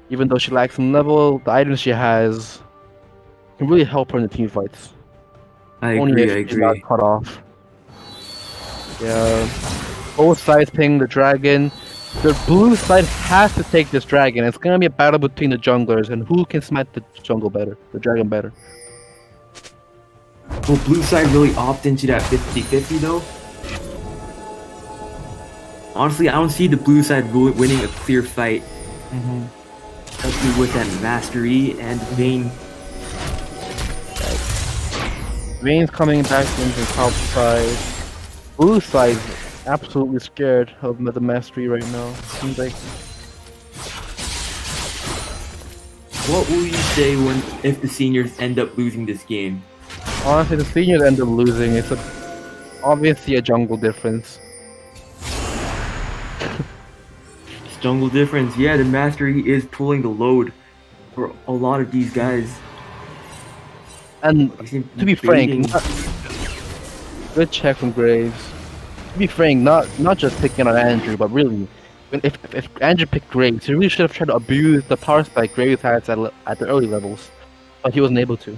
Even though she lacks some level, the items she has can really help her in the team fights. I Only agree, I if she's not agree. cut off. Yeah, both sides ping the dragon. The blue side has to take this dragon. It's gonna be a battle between the junglers and who can smite the jungle better, the dragon better. Will blue side really opt into that 50-50 though? Honestly, I don't see the blue side winning a clear fight. Especially with that Master Yi and Vayne. Vayne's coming back into the top side. Blue side's absolutely scared of the mastery right now. Seems like What will you say if the seniors end up losing this game? honestly the seniors end up losing. It's obviously a jungle difference. It's jungle difference. Yeah, the Master Yi is pulling the load for a lot of these guys. And They seem to be baiting- frank, good check from Graves. To be frank, not just picking on Andrew, but really, if Andrew picked Graves, he really should have tried to abuse the power spike Graves had at the early levels, but he wasn't able to.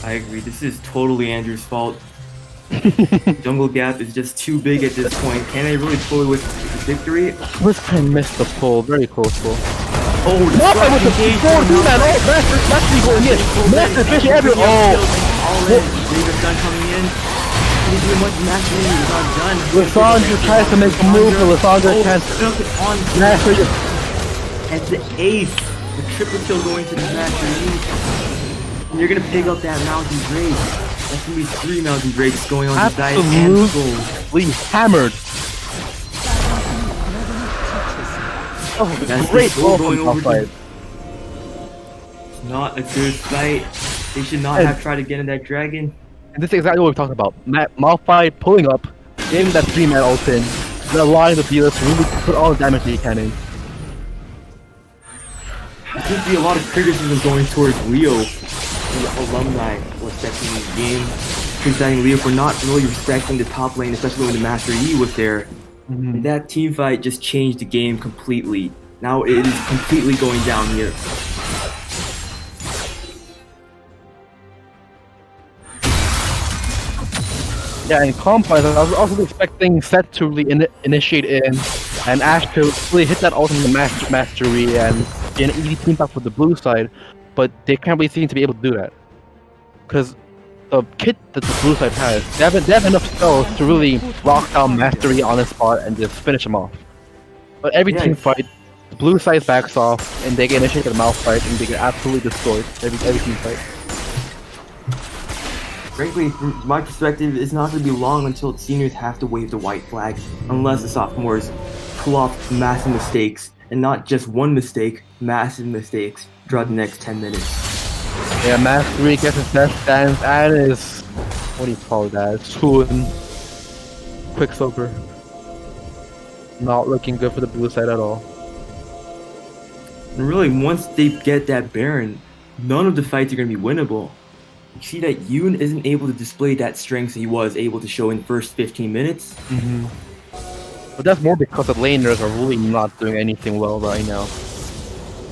I agree. This is totally Andrew's fault. Jungle gap is just too big at this point. Can they really pull it with victory? Blitzcrank missed the pull, very close pull. Oh, the No, front with the engage forward from do that! Malphite. Oh, Master going in! Master fish every. All Oh! in. Raven Gun coming in. Can he do much matching? He's not done. Lissandra tries to make a move, but Lissandra can't. Stuck it on Master just. and the ace. The triple kill going to the Master Yi. And you're gonna pick up that Mountain Drake. That's gonna be 3 Mountain Drakes going on to Dice and Soul. Absolutely hammered. Oh, That's the great Soul ball going from over top to- side. Not a good fight. They should not And- have tried to get in that dragon. And this is exactly what we're talking about. Malphite pulling up, getting that 3-man ult in, and allowing the dealers to really put all the damage they can in. There seems to be a lot of criticism going towards Leo, the alumni, respecting the game, criticizing Leo for not really respecting the top lane, especially when the Master Yi was there. And that team fight just changed the game completely. Now it is completely going down here. Yeah, in Combine, I was also expecting Seth to really initiate in, and Ash to really hit that ultimate mastery and be an easy team back for the blue side, but they can't really seem to be able to do that. Because the kit that the blue side has, they have enough spells to really lock down mastery on the spot and just finish them off. But every Yeah. team fight, the blue side backs off, and they get initiated a mouth fight, and they get absolutely destroyed every team fight. Frankly, from my perspective, it's not going to be long until seniors have to wave the white flag, unless the sophomores pull off massive mistakes, and not just one mistake, massive mistakes throughout the next 10 minutes. Yeah, Mastery gets his best dance and his, what do you call that? Swoon. Quicksilver. Not looking good for the blue side at all. And really, once they get that Baron, none of the fights are going to be winnable. You see that Yoon isn't able to display that strength he was able to show in the first 15 minutes. But that's more because the laners are really not doing anything well right now.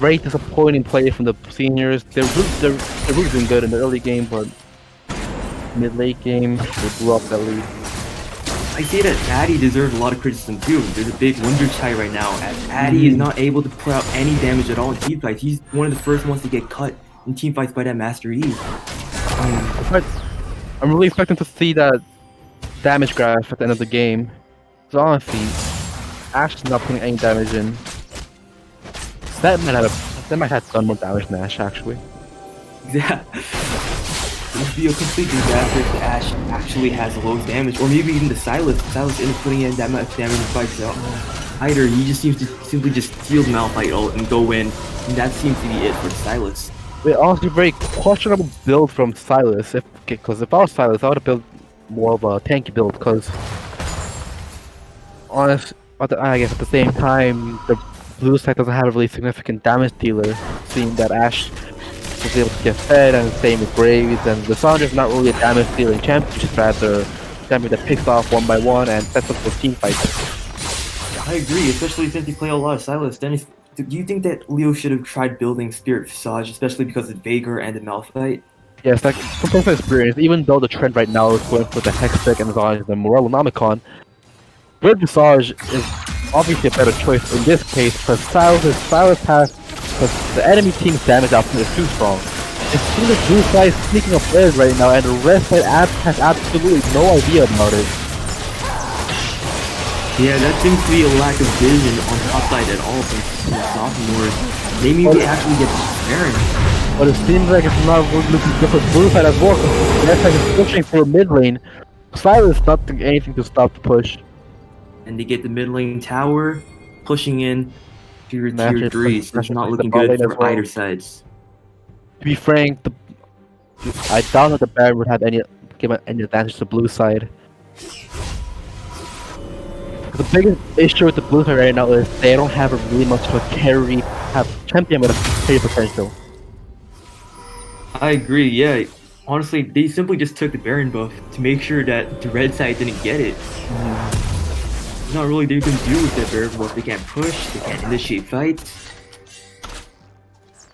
Very disappointing play from the seniors. They're really doing good in the early game, but mid-late game, they blew up that lead. I say that Addy deserves a lot of criticism too. There's a big wonder chai right now, as Addy is not able to put out any damage at all in team fights. He's one of the first ones to get cut in team fights by that Master E. I'm really expecting to see that damage graph at the end of the game. So honestly, Ash is not putting any damage in. So that might have done more damage than Ash actually. Yeah. It would be a complete disaster if the Ash actually has the lowest damage, or maybe even the Silas. Silas isn't putting in that much damage in fights either. He just seems to simply just steal the Malphite ult and go in, and that seems to be it for Silas. Wait, honestly, very questionable build from Silas. Because if I was Silas, I would have built more of a tanky build. Because, I guess at the same time, the blue side doesn't have a really significant damage dealer. Seeing that Ash was able to get fed, and the same with Graves, and the Sandra's not really a damage dealing champion, just rather a champion that picks off one by one and sets up for team fights. I agree, especially since you play a lot of Silas. Dennis, do you think that Leo should have tried building Spirit Visage, especially because of Veigar and the Malphite? Yes, like from personal experience, even though the trend right now is going for the Hextech and the Morellonomicon, Spirit Visage is obviously a better choice in this case because Silas has the enemy team's damage output is too strong. It seems the blue side is sneaking up players right now, and the red side has absolutely no idea about it. Yeah, that seems to be a lack of vision on top side at all from the sophomores. Maybe we actually get Baron. But it seems like it's not looking good for blue side as well. The red side is pushing for mid lane. Silas not doing anything to stop the push. And they get the mid lane tower, pushing in to your tier 3, so it's not looking the good for well. either sides. To be frank, I doubt that the Baron would have give any advantage to the blue side. The biggest issue with the blue side right now is they don't have really much of a champion with a carry potential. I agree, yeah. Honestly, they simply just took the Baron buff to make sure that the red side didn't get it. There's not really they can do with that Baron buff. They can't push, they can't initiate fights.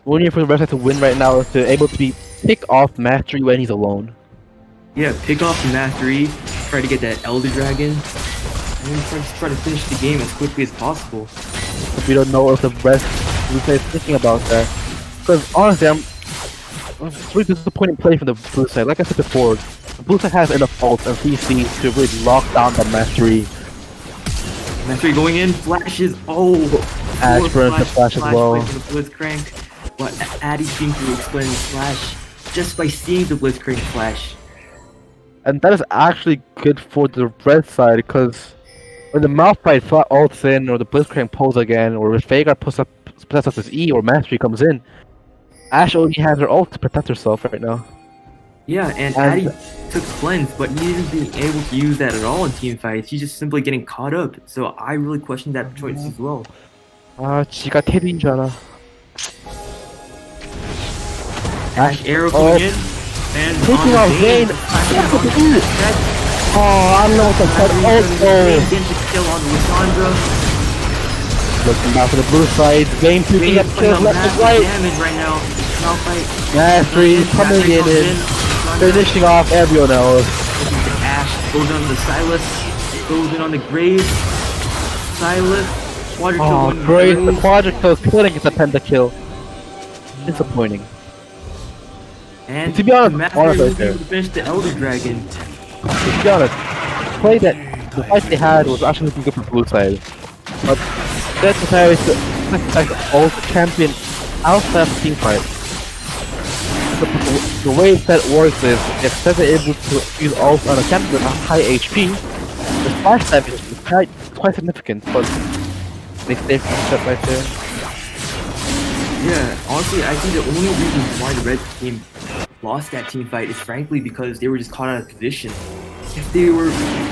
What we need for the red side to win right now is to able to pick off Mastery when he's alone. Yeah, pick off the Mastery, try to get that Elder Dragon, and then try to finish the game as quickly as possible. But we don't know if the blue side is thinking about that. Because honestly, it's really disappointing play from the blue side. Like I said before, the blue side has enough ults and CC to really lock down the Mastery. Mastery going in, flashes, Ash burns the flash as well. The Blitzcrank. But Addy seems to explain the flash just by seeing the Blitzcrank flash. And that is actually good for the red side, because when the Malphite ults in, or the Blitzcrank pulls again, or if Veigar possesses up his E, or Mastery comes in, Ash only has her ult to protect herself right now. Yeah, and Addy took Cleanse, but he isn't being able to use that at all in team fights. He's just simply getting caught up. So I really question that choice as well. 지가 테디인 줄 알아. Ash arrow coming in, and taking out Vayne. Oh, I don't know what the fuck. Gets the kill on Lissandra. Looking back for the blue side, Vayne picking up kills left and right. Damage right now. Malphite. Mastery coming in, finishing off everyone else. Ash goes on the Silas, goes in on the Graves. Silas, Quadra Graves, the Quadra kill couldn't get the pentakill. Disappointing. And to be honest, Mastery was able to finish the Elder Dragon. To be honest, the fight they had was actually looking good for blue side. But that's the all the champion outside of the team fight. The way that works is if they're able to use ult on a champion with high HP, the splash damage is quite significant, but they stay from the step right there. Yeah, honestly, I think the only reason why the red team lost that team fight is frankly because they were just caught out of position. If they were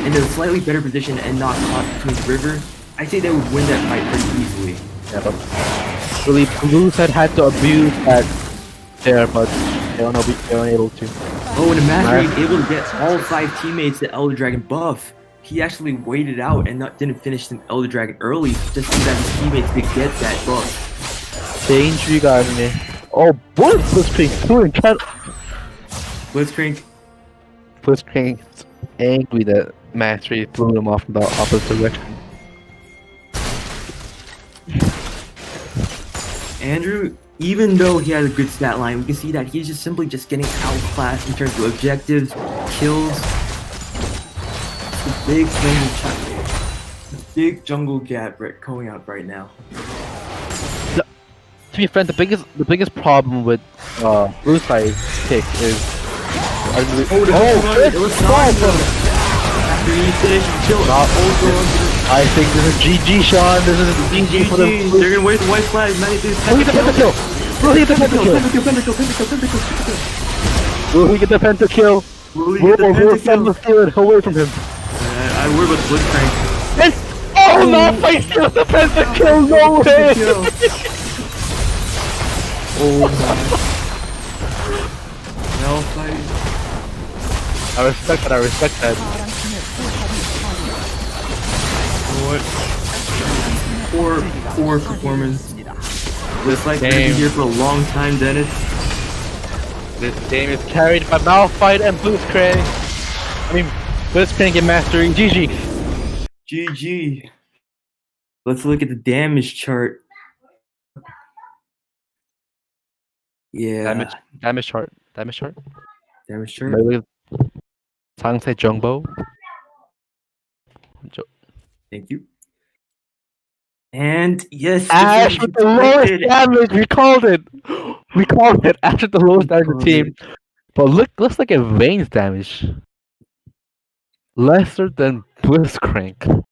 in a slightly better position and not caught between the river, I think they would win that fight pretty easily. Yeah, but really, blue side had to abuse that there, but they weren't able to. Oh, and the Mastery is able to get all 5 teammates the Elder Dragon buff. He actually waited out and didn't finish the Elder Dragon early just so that his teammates could get that buff. 인주의가 아니네. What is Blitzcrank doing? Blitzcrank Blitzcrank's angry that Mastery threw him off in the opposite direction. Andrew, even though he has a good stat line, we can see that he's just simply just getting outclassed in terms of objectives, kills. It's a big jungle gap going out right now. To be frank, the biggest problem with blue side pick is It was not after he finished kill. I think this is GG, Sean. This is GG for the. They're gonna wait the white flag. Man, Will he get the pentakill? Will he get the pentakill? Will he get the pentakill? Will he get the pentakill? Steal it away from him. I worry about the Blitzcrank. Yes! Oh no! I steal the pentakill! No way! Oh my. Well, fight. I respect that. I respect that. What? Poor performance. Looks like we're gonna be here for a long time, Dennis. This game is carried by Malphite and Blitzcrank. I mean, Blitzcrank and Mastery. GG. GG. Let's look at the damage chart. Yeah. Damage chart. Damage chart. Maybe 상세 정보. Thank you. And yes, Ash with the lowest damage. We called it. We called it. Ash with the lowest damage team. But looks like it Vayne's damage. Lesser than Blitzcrank.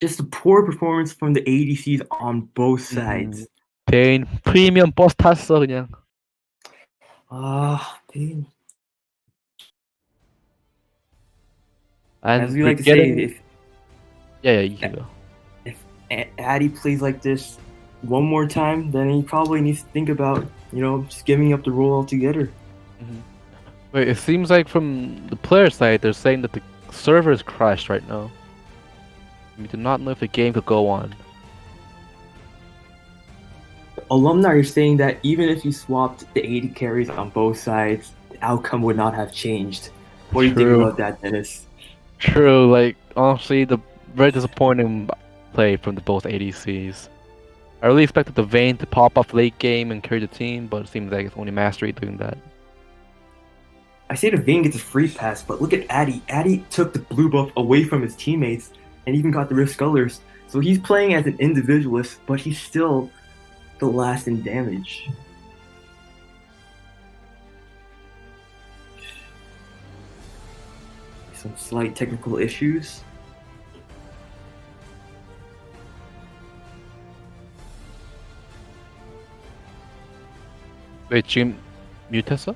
Just a poor performance from the ADCs on both sides. Vayne 프리미엄 버스 탔어 그냥. Pain. And as we like to say, you can go. If Addy plays like this one more time, then he probably needs to think about, just giving up the role altogether. Wait, it seems like from the player side, they're saying that the server is crashed right now. We do not know if the game could go on. Alumni are saying that even if you swapped the 80 carries on both sides, the outcome would not have changed. What do you think about that, Dennis? True, like, honestly, the very disappointing play from the both ADCs. I really expected the Vayne to pop off late game and carry the team, but it seems like it's only Mastery doing that. I say the Vayne gets a free pass, but look at Addy. Addy took the blue buff away from his teammates and even got the Rift Colors. So he's playing as an individualist, but he's still the last in damage. Some slight technical issues. Wait, 지금 뮤트했어?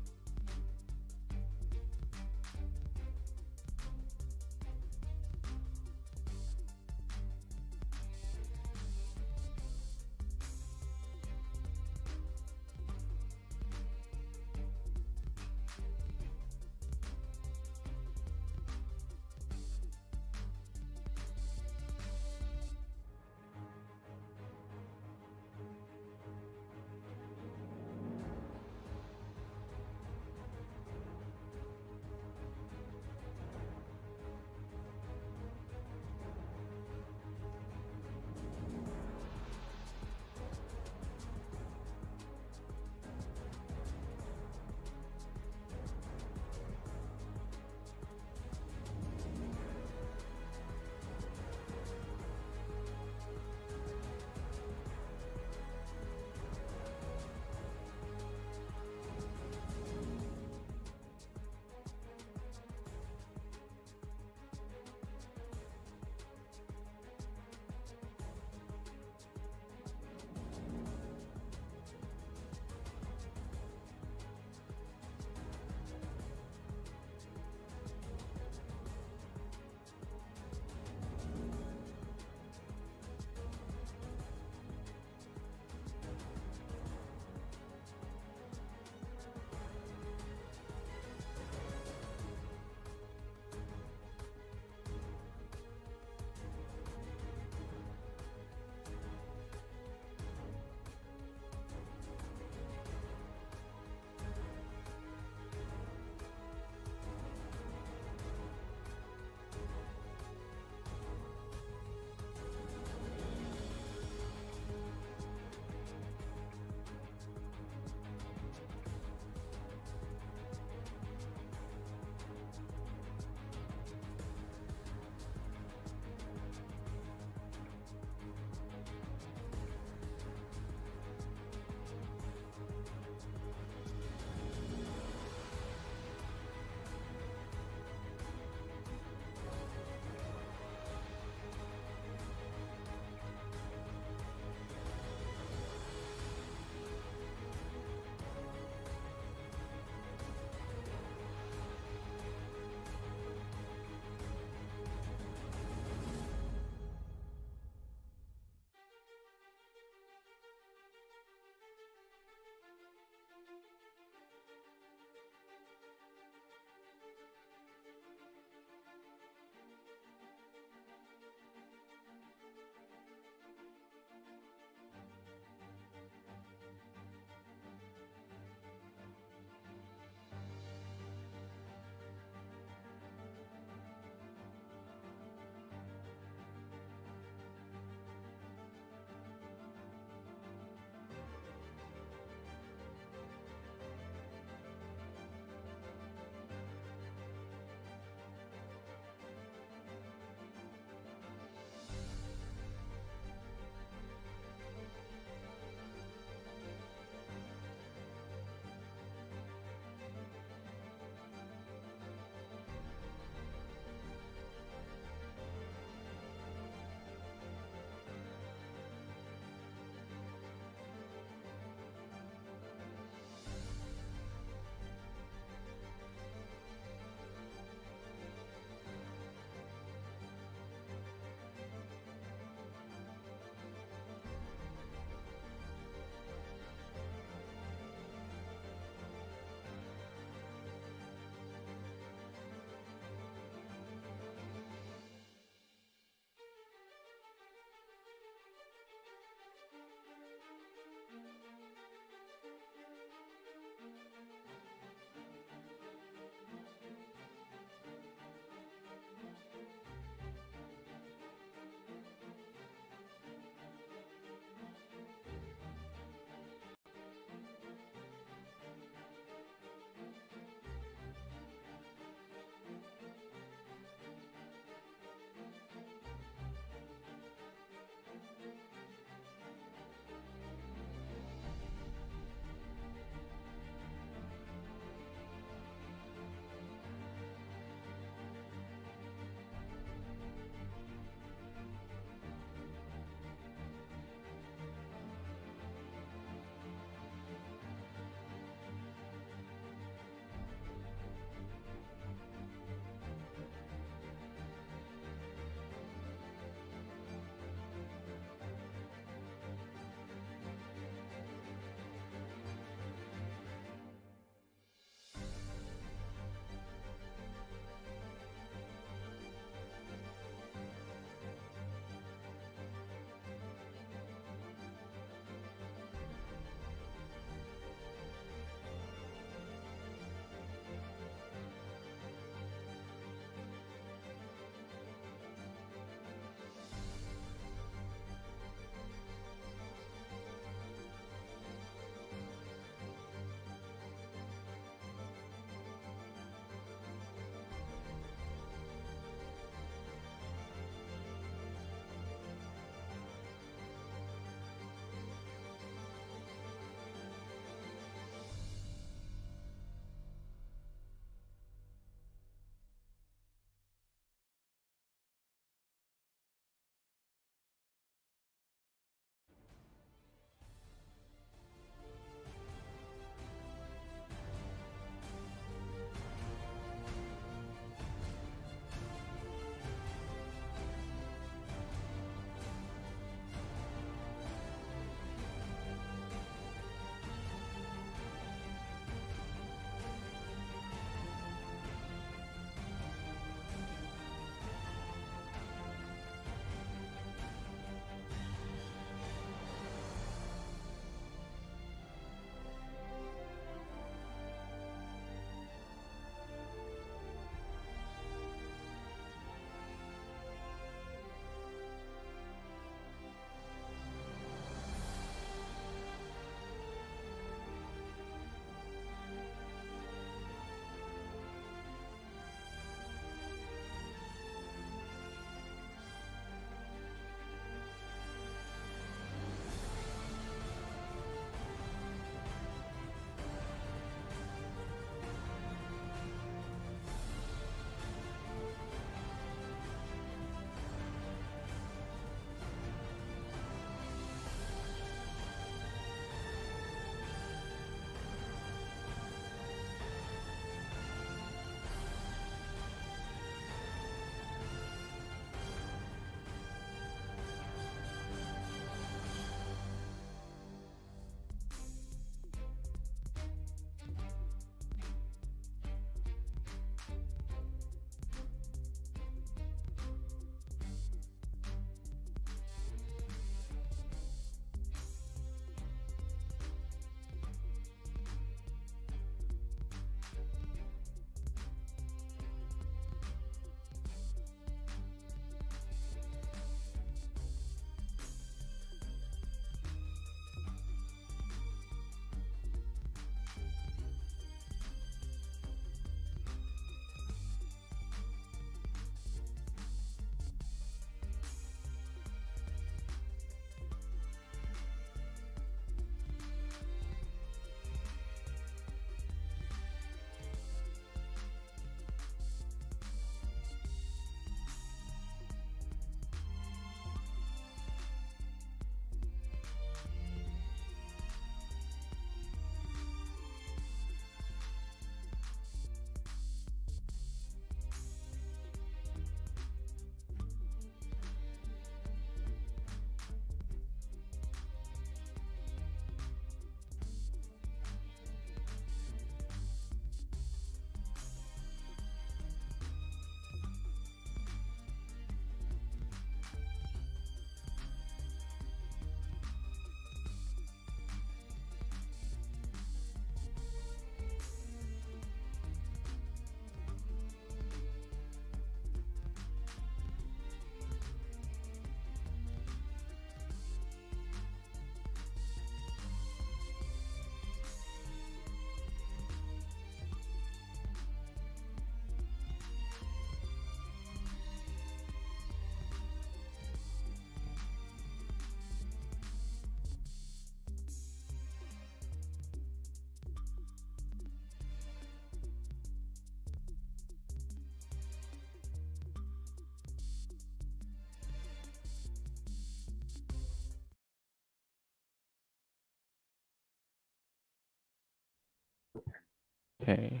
오케이.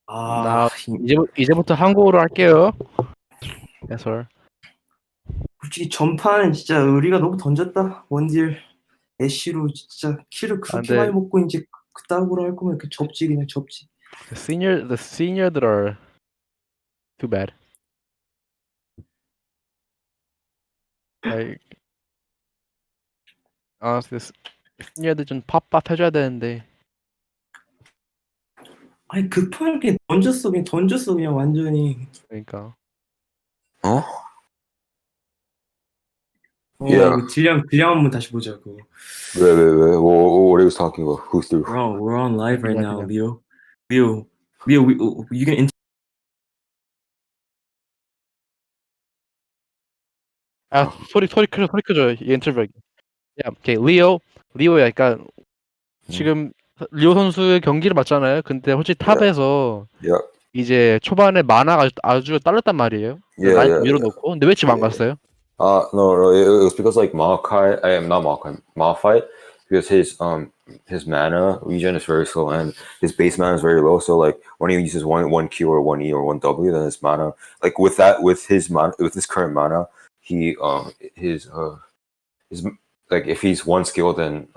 아, 이제부터 한국어로 할게요. 해설. 솔직히 전판 진짜 우리가 너무 던졌다. 원딜 애쉬로 진짜 킬을 그렇게 근데 많이 먹고 이제 그따구로 할 거면 접지 그냥 접지. the senior들 are too bad. Like honestly, senior들 좀 팝 해줘야 되는데. 아니 급하게 그냥 던졌어 그냥 완전히. 그러니까. 어? 이거 Yeah. 딜량 한번 다시 보자 그거. 왜? What are you talking about? Who's through? We're on live right now, 그냥. Leo, you can 소리 켜줘. 이 인터뷰. 야, 오케이. 리오야. 그러니까 지금 리오 선수의 경기를 봤잖아요. 근데 솔직히 탑에서 Yeah. 이제 초반에 만화가 아주 딸렸단 말이에요. 라인 밀어놓고. 근데 왜 집 안 갔어요? No, it was because like Maokai, I am not Maokai, Malphite, because his mana regen is very slow and his base mana is very low. So like when he uses one Q or one E or one W, then his mana, like with his current mana, he his like if he's one skill, then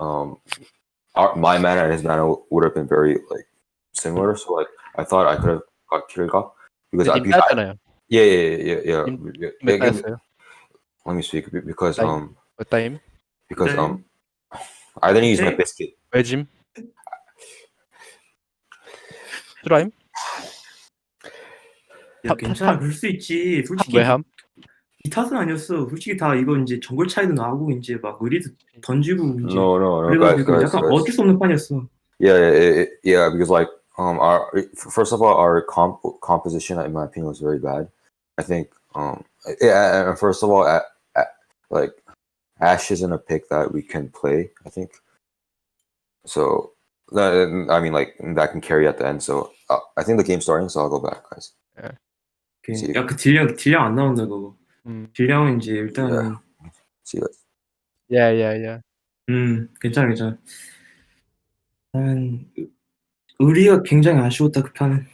my mana and his mana would have been very like similar. So like I thought I could have got Kirika because 님 따였잖아요. yeah. 몇 따였어요? Let me speak because Time. 몇 따임? because I didn't use my Okay. biscuit. 왜 짐? 트라임? 야 괜찮아 그럴 수 있지. 솔직히 왜함? 이 탓은 아니었어. 솔직히 다 이거 이제 정글 차이도 나고 이제 막 의리도 던지고 이제 No, 그래가지고 guys. 약간 어쩔 수 없는 판이었어. Yeah, because like our first of all our composition in my opinion was very bad. I think yeah, and first of all like Ash isn't a pick that we can play, I think. So I mean like that can carry at the end. So I think the game's starting, so I'll go back, guys. See you. 야 그 딜량 안 나온다 그거. 딜량은 이제 일단은 See you guys. Yeah. 괜찮아. 의리가 굉장히 아쉬웠다 그 판은.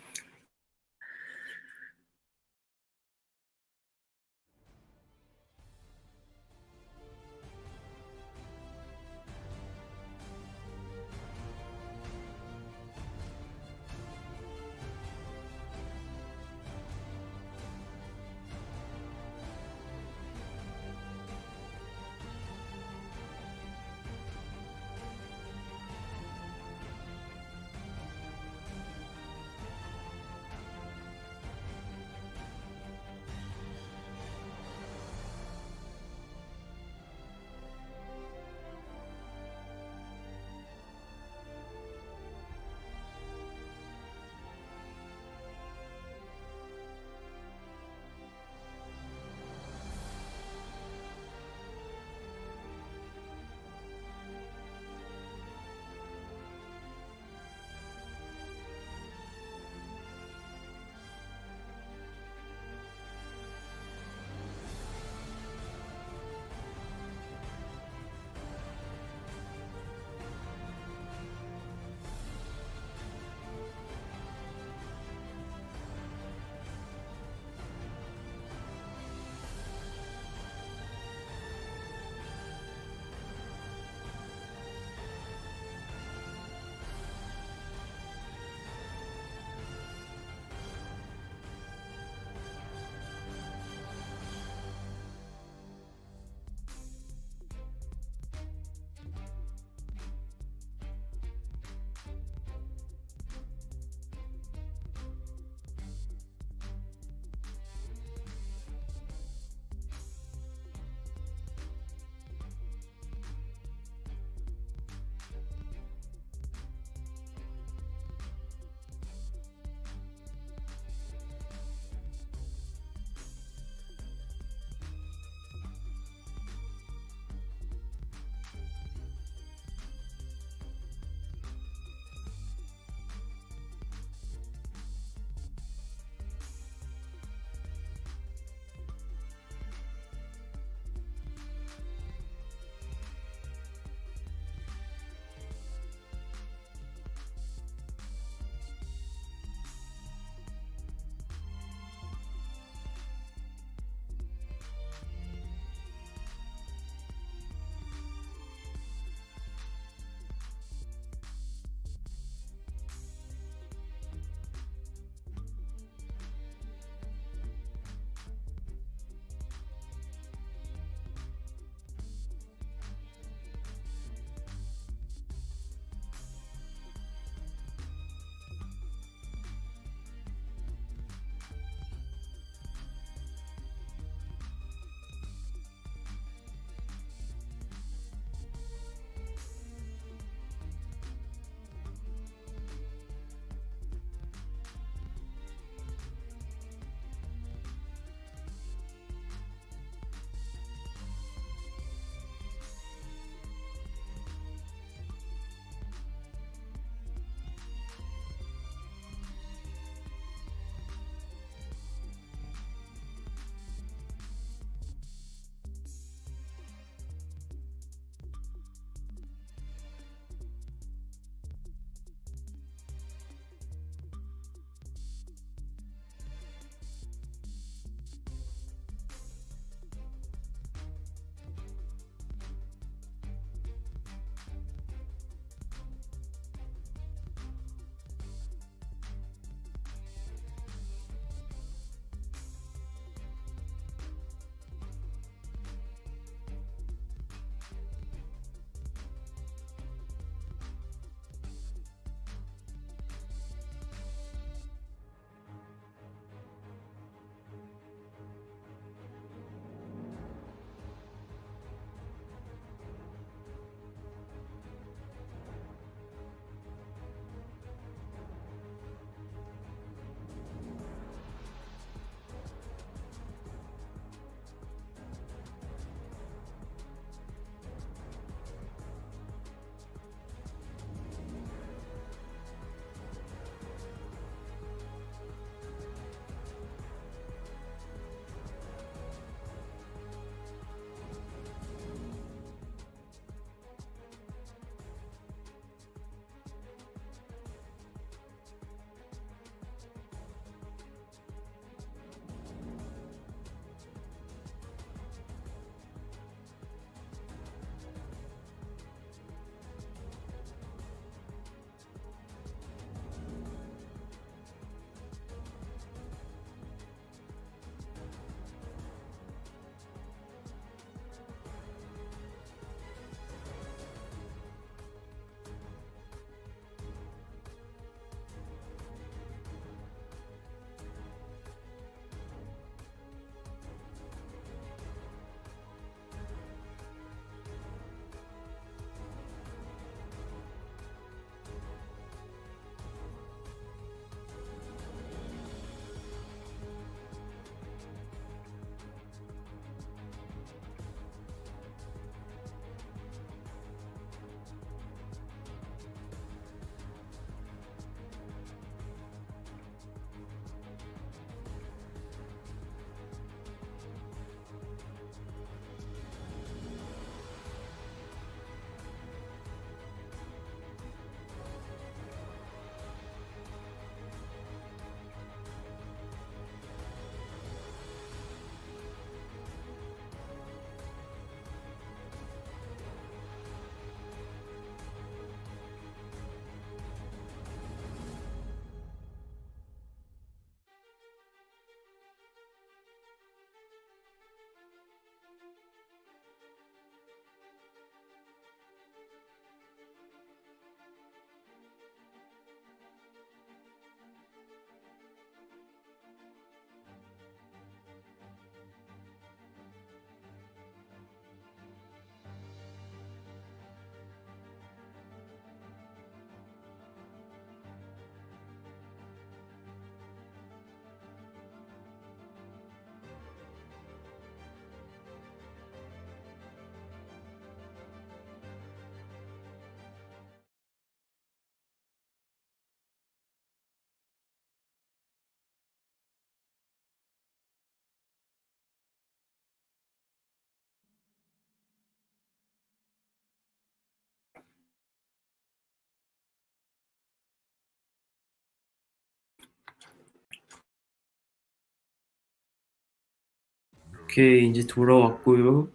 오케이, 이제 돌아왔고요.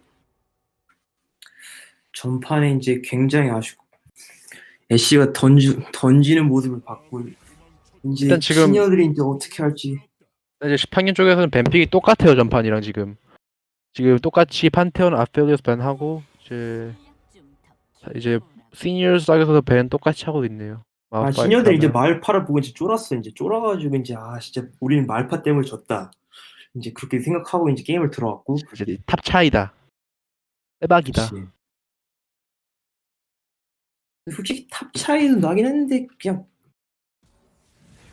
전판에 이제 굉장히 아쉽고 애쉬가 던지는 모습을 봤고 이제 일단 지금 시녀들이 이제 어떻게 할지. 이제 10학년 쪽에서는 밴픽이 똑같아요 전판이랑 지금 똑같이 판테온 아펠리오스 밴하고 이제 시니어 쪽에서도 밴 똑같이 하고 있네요. 아, 마우파이 시녀들이 이제 그러면 말파를 보고 이제 쫄았어. 이제 쫄아가지고 이제 진짜 우리는 말파 때문에 졌다. 이제 그렇게 생각하고 이제 게임을 들어왔고. 이제 탑 차이다. 빼박이다. 그치. 솔직히 탑 차이는 나긴 했는데 그냥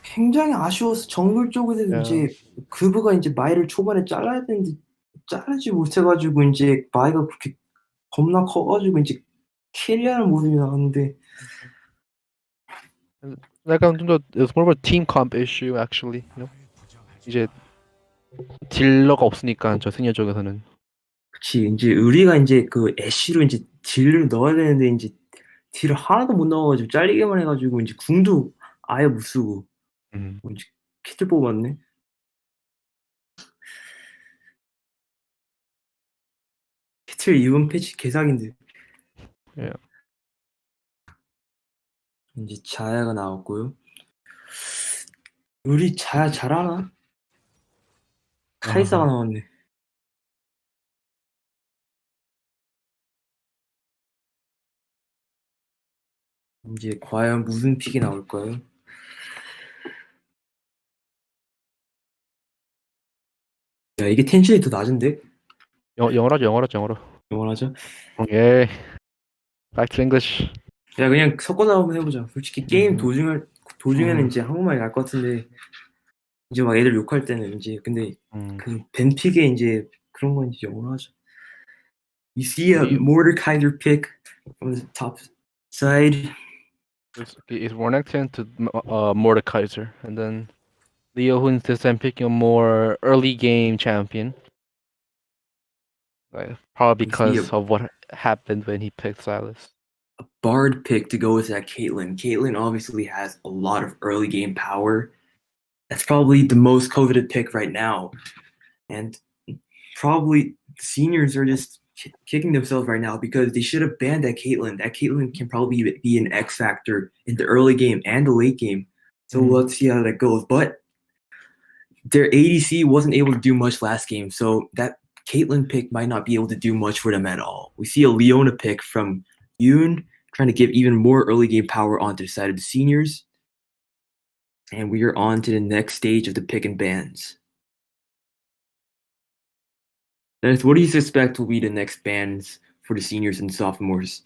굉장히 아쉬워서 정글 쪽에서 야. 이제 그브가 이제 마이를 초반에 잘라야 되는데 자르지 못해가지고 이제 마이가 그렇게 겁나 커가지고 이제 캐리하는 모습이 나왔는데 약간 좀더 it's more of a team comp issue actually. You know? 이제 딜러가 없으니까 저 시니어 쪽에서는 그치 이제 우리가 이제 그 애쉬로 이제 딜을 넣어야 되는데 이제 딜을 하나도 못 넣어가지고 잘리게만 해가지고 이제 궁도 아예 못 쓰고 이제 키트 뽑았네. 키트 이번 패치 개사기인데. 예. 이제 자야가 나왔고요. 우리 자야 잘하나? 카이사가 나왔네. 이제 과연 무슨 픽이 나올까요? 야 이게 텐션이 더 낮은데? 영어로. 영원하죠? 예. Back to English. 야 그냥 섞어서 한번 해보자. 솔직히 게임 도중에는 이제 한국말이 날 것 같은데 이제 막 애들 욕할 때는 이제 근데 그 벤픽에 이제 그런 건 이제 영어로 하죠. You see a Mordekaiser pick from the top side. It's Warnekton to Mordekaiser, and then Leo Huns this time picking a more early game champion. Probably because of what happened when he picked Silas. A Bard pick to go with that Caitlyn. Caitlyn obviously has a lot of early game power. That's probably the most coveted pick right now. And probably seniors are just kicking themselves right now because they should have banned that Caitlyn. That Caitlyn can probably be an X factor in the early game and the late game. So let's see how that goes. But their ADC wasn't able to do much last game, so that Caitlyn pick might not be able to do much for them at all. We see a Leona pick from Yoon trying to give even more early game power onto the side of the seniors. And we are on to the next stage of the pick and bans. Dennis, what do you suspect will be the next bans for the seniors and sophomores?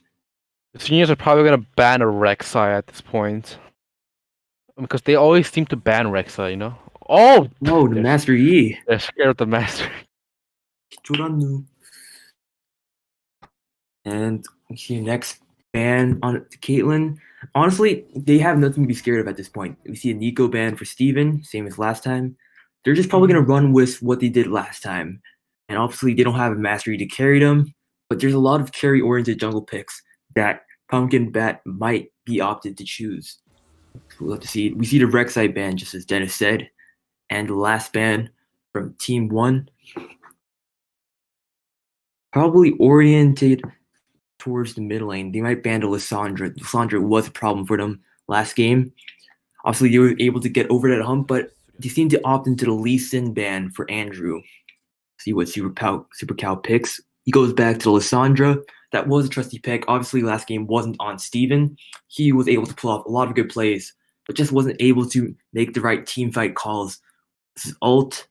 The seniors are probably going to ban a Rek'Sai at this point. Because they always seem to ban Rek'Sai, you know? Oh! No, the Master Yi. They're scared of the Master. And we see next ban on Caitlyn. Honestly, they have nothing to be scared of at this point. We see a Nico ban for Steven, same as last time. They're just probably going to run with what they did last time. And obviously, they don't have a Mastery to carry them. But there's a lot of carry-oriented jungle picks that Pumpkin Bat might be opted to choose. So we'll have to see. We see the Rek'Sai ban, just as Dennis said. And the last ban from Team 1. Probably oriented towards the mid lane. They might ban the Lissandra. Lissandra was a problem for them last game. Obviously, they were able to get over that hump, but they seem to opt into the Lee Sin ban for Andrew. See what Super Cow picks. He goes back to Lissandra. That was a trusty pick. Obviously, last game wasn't on Steven. He was able to pull off a lot of good plays, but just wasn't able to make the right team fight calls. This is ult.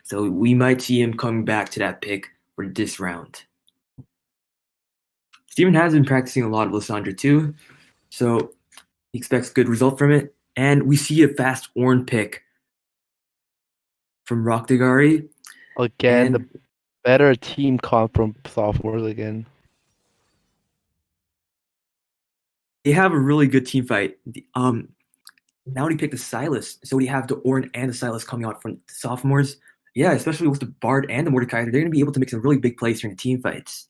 So we might see him coming back to that pick for this round. Steven has been practicing a lot of Lissandra too, so he expects a good result from it. And we see a fast Ornn pick from Rokhtagari. Again, the better team comp from sophomores again. They have a really good team fight. Now he picked the Silas, so we have the Ornn and the Silas coming out from the sophomores. Yeah, especially with the Bard and the Mordecai, they're going to be able to make some really big plays during the team fights.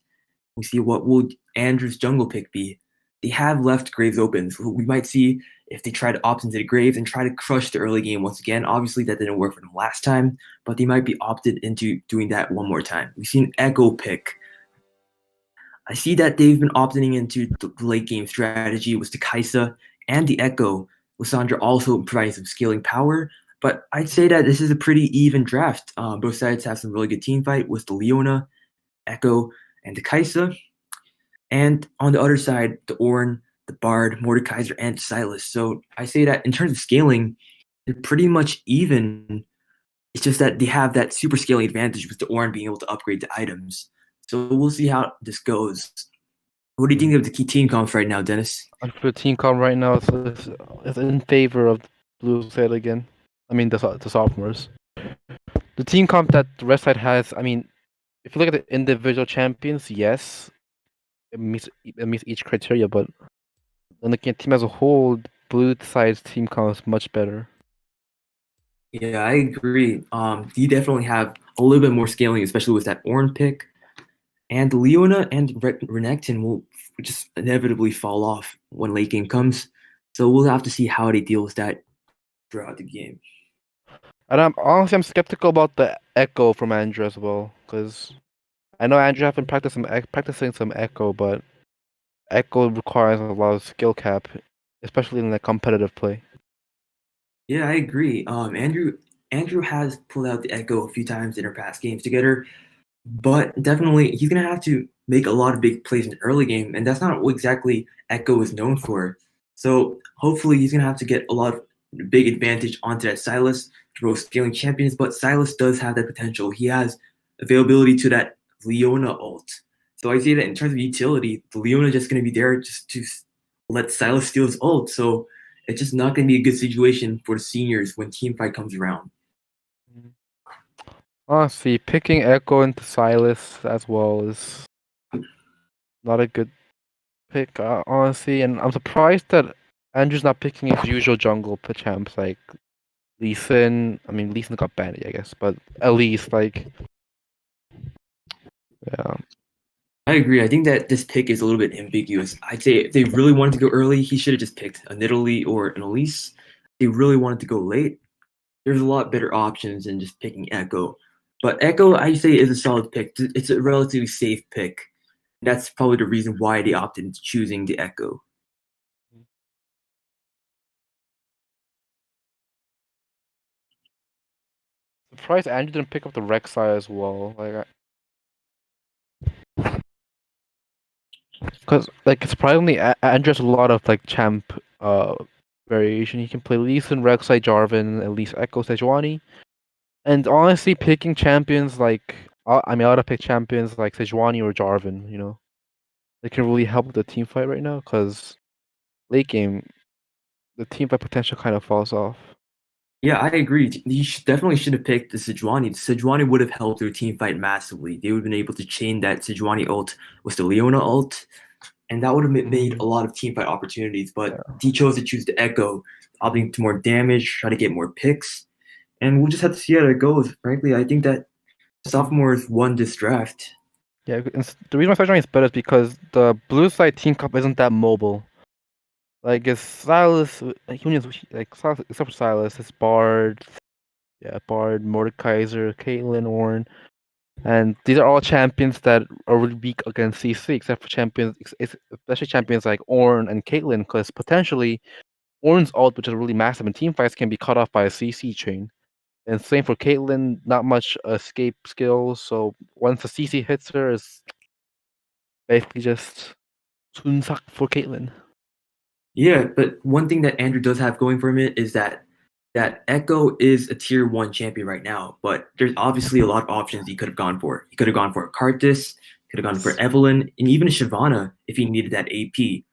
We see what will Andrew's jungle pick be. they have left Graves open. So we might see if they try to opt into the Graves and try to crush the early game once again. Obviously, that didn't work for them last time, but they might be opted into doing that one more time. We've seen Echo pick. I see that they've been opting into the late game strategy with the Kaisa and the Echo. Lissandra also providing some scaling power, but I'd say that this is a pretty even draft. Both sides have some really good team fight with the Leona, Echo, and the Kaisa. And on the other side, the Ornn, the Bard, Mordekaiser, and Silas. So I say that in terms of scaling, they're pretty much even. It's just that they have that super scaling advantage with the Ornn being able to upgrade the items. So we'll see how this goes. What do you think of the key team comps right now, Dennis? For team comp right now, it's in favor of blue side again. I mean, the sophomores. The team comp that the red side has, I mean, if you look at the individual champions, yes, it meets each criteria, but then looking at team as a whole, blue side's team comp is much better. Yeah, I agree. You definitely have a little bit more scaling, especially with that Ornn pick. And Leona and Renekton will just inevitably fall off when late game comes. So we'll have to see how they deal with that throughout the game. And I'm skeptical about the Echo from Andrew as well, because I know Andrew have been practicing some Echo, but Echo requires a lot of skill cap, especially in the competitive play. Yeah, I agree. Andrew has pulled out the Echo a few times in our past games together, but definitely he's gonna have to make a lot of big plays in the early game, and that's not what exactly Echo is known for. So hopefully he's gonna have to get a lot of big advantage onto that Silas to both scaling champions, but Silas does have that potential. He has availability to that Leona ult. So I say that in terms of utility, the Leona just gonna be there just to let Silas steal his ult. So it's just not gonna be a good situation for the seniors when team fight comes around. Honestly, picking Echo into Silas as well is not a good pick, honestly, and I'm surprised that Andrew's not picking his usual jungle champs like Lee Sin. I mean, Lee Sin got banned, I guess, but at least yeah. I agree. I think that this pick is a little bit ambiguous. I'd say if they really wanted to go early, he should have just picked a Nidalee or an Elise. If they really wanted to go late, there's a lot better options than just picking Echo. But Echo, I say, is a solid pick. It's a relatively safe pick. That's probably the reason why they opted into choosing the Echo. Surprised Andrew didn't pick up the Rek'Sai as well. Because surprisingly, Andrew has a lot of champ variation. He can play Lee Sin, Rek'Sai, Jarvan, at least Echo, Sejuani. And honestly, picking champions I ought to pick champions like Sejuani or Jarvan, They can really help the team fight right now, because late game, the team fight potential kind of falls off. Yeah, I agree. He definitely should have picked the Sejuani. The Sejuani would have helped their team fight massively. They would have been able to chain that Sejuani ult with the Leona ult, and that would have made a lot of team fight opportunities. But he chose to choose the Echo, opting to more damage, try to get more picks, and we'll just have to see how it goes. Frankly, I think that sophomores won this draft. Yeah, the reason why Sejuani is better is because the blue side team comp isn't that mobile. It's Silas, Silas, except for Silas, it's Bard, Mordekaiser, Caitlyn, Ornn, and these are all champions that are really weak against CC, except for especially champions like Ornn and Caitlyn, because potentially Ornn's ult, which is really massive in team fights, can be cut off by a CC chain. And same for Caitlyn, not much escape skills, so once the CC hits her, it's basically just Sunsak for Caitlyn. Yeah, but one thing that Andrew does have going for him is that Echo is a tier 1 champion right now, but there's obviously a lot of options he could have gone for. He could have gone for a Karthus, could have gone for Evelynn, and even a Shyvana if he needed that AP.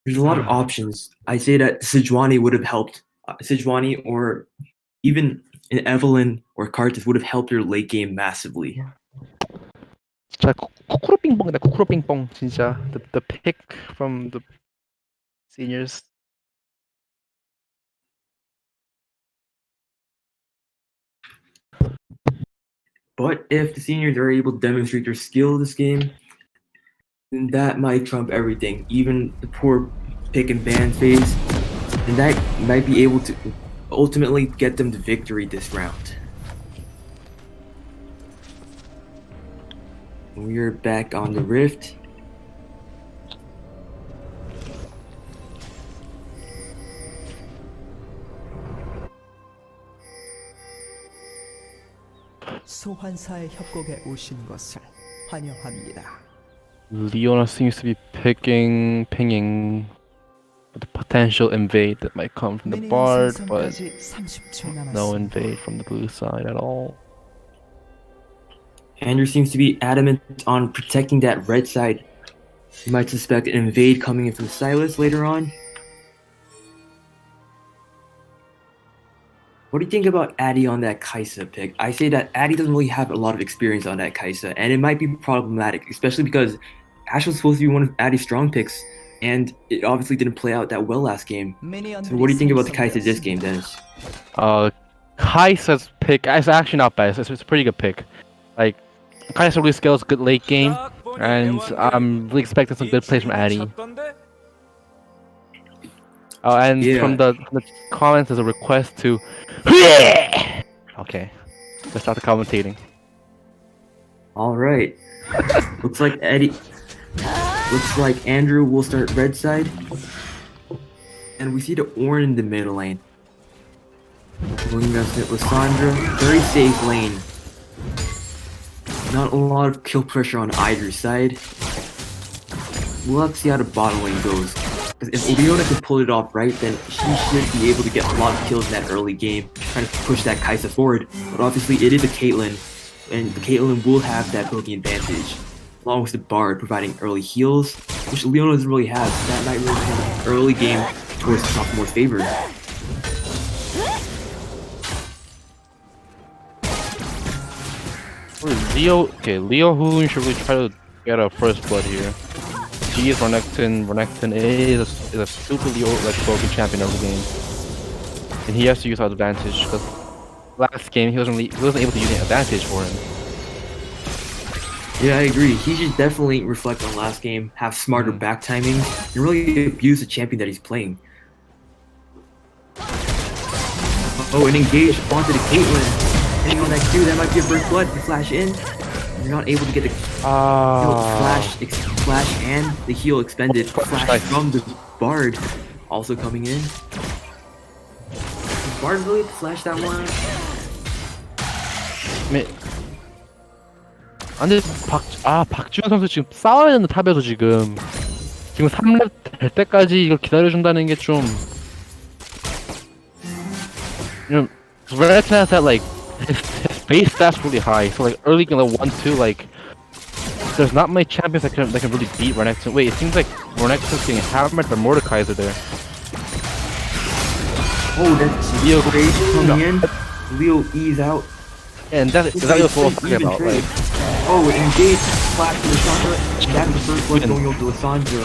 There's a lot of options. I say that Sejuani would have helped. Sejuani or even an Evelynn or Karthus would have helped your late game massively. 진짜 코코로 빙뽕이다. 코코로 빙뽕 진짜 the pick from the seniors. But if the seniors are able to demonstrate their skill this game, then that might trump everything, even the poor pick and ban phase, and that might be able to ultimately get them to victory this round. We're back on the Rift. 소환사의 협곡에 오신 것을 환영합니다. Leona seems to be pinging the potential invade that might come from the 미니언 Bard, but 생성까지 30초 남았습니다. no invade from the blue side at all. Andrew seems to be adamant on protecting that red side. You might suspect an invade coming in from SIS later on. What do you think about Addy on that Kaisa pick? I say that Addy doesn't really have a lot of experience on that Kaisa, and it might be problematic, especially because Ash was supposed to be one of Addy's strong picks, and it obviously didn't play out that well last game. So what do you think about the Kaisa this game, Dennis? Kaisa's pick is actually not bad. It's a pretty good pick. Like, Kaisa really scales good late game, and I'm really expecting some good plays from Addy. Oh, and Yeah. from the comments, there's a request to. Okay, let's start the commentating. All right. Looks like Andrew will start red side, and we see the Ornn in the middle lane. Going against it, Lissandra, very safe lane. Not a lot of kill pressure on either side. We'll have to see how the bottom lane goes. Because if Leona can pull it off right, then she should be able to get a lot of kills in that early game, trying to push that Kaisa forward. But obviously, it is a Caitlyn, and the Caitlyn will have that poking advantage, along with the Bard providing early heals, which Leona doesn't really have. So that might really have an early game towards the sophomore's favor. Leo Hoon should really try to get a first blood here. She is Renekton. Renekton is a super Leo broken champion of the game, and he has to use our advantage because last game he wasn't able to use an advantage for him. Yeah, I agree. He should definitely reflect on last game, have smarter back timing, and really abuse the champion that he's playing. Oh, and engage onto the Caitlyn. Hitting on that Q, that might be a first blood. You flash in. You're not able to get the flash and the heal expended. Flash from the Bard also coming in. Did Bard really flash that one? 근데 박지훈 선수 지금 싸워야 되는 탑에서 지금 3렙 될 때까지 이걸 기다려준다는 게 좀 Renekton has that like his base stats really high, so like early game like 1-2 like there's not many champions that can really beat Renekton. Wait, it seems like Renekton's getting hammered by Mordekaiser there. Oh, that's Leo coming in. Leo ease out. And that's what I was talking about. Like, oh, engage flash to Lissandra. That's the first one going over to Lissandra.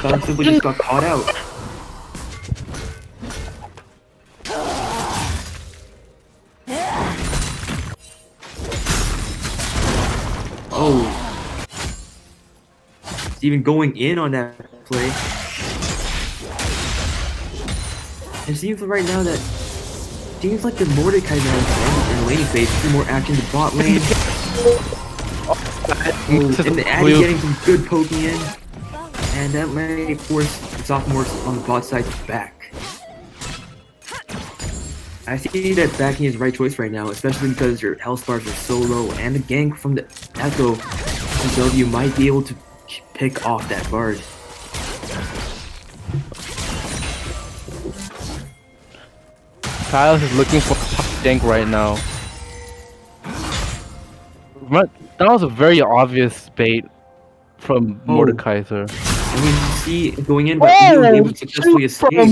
Sun simply just got caught out. Oh. It's even going in on that play. It seems right now that seems like the Mordekaiser has advantage in the laning phase. See more action in the bot lane. And the Addy getting some good poking in. And that may force the sophomores on the bot side back. I see that backing is the right choice right now, especially because your health bars are so low, and the gank from the Echo W might be able to pick off that Bard. Silas is looking for top gank right now. That was a very obvious bait from Mordekaiser. And we see going in, but he was able to successfully escape. Leo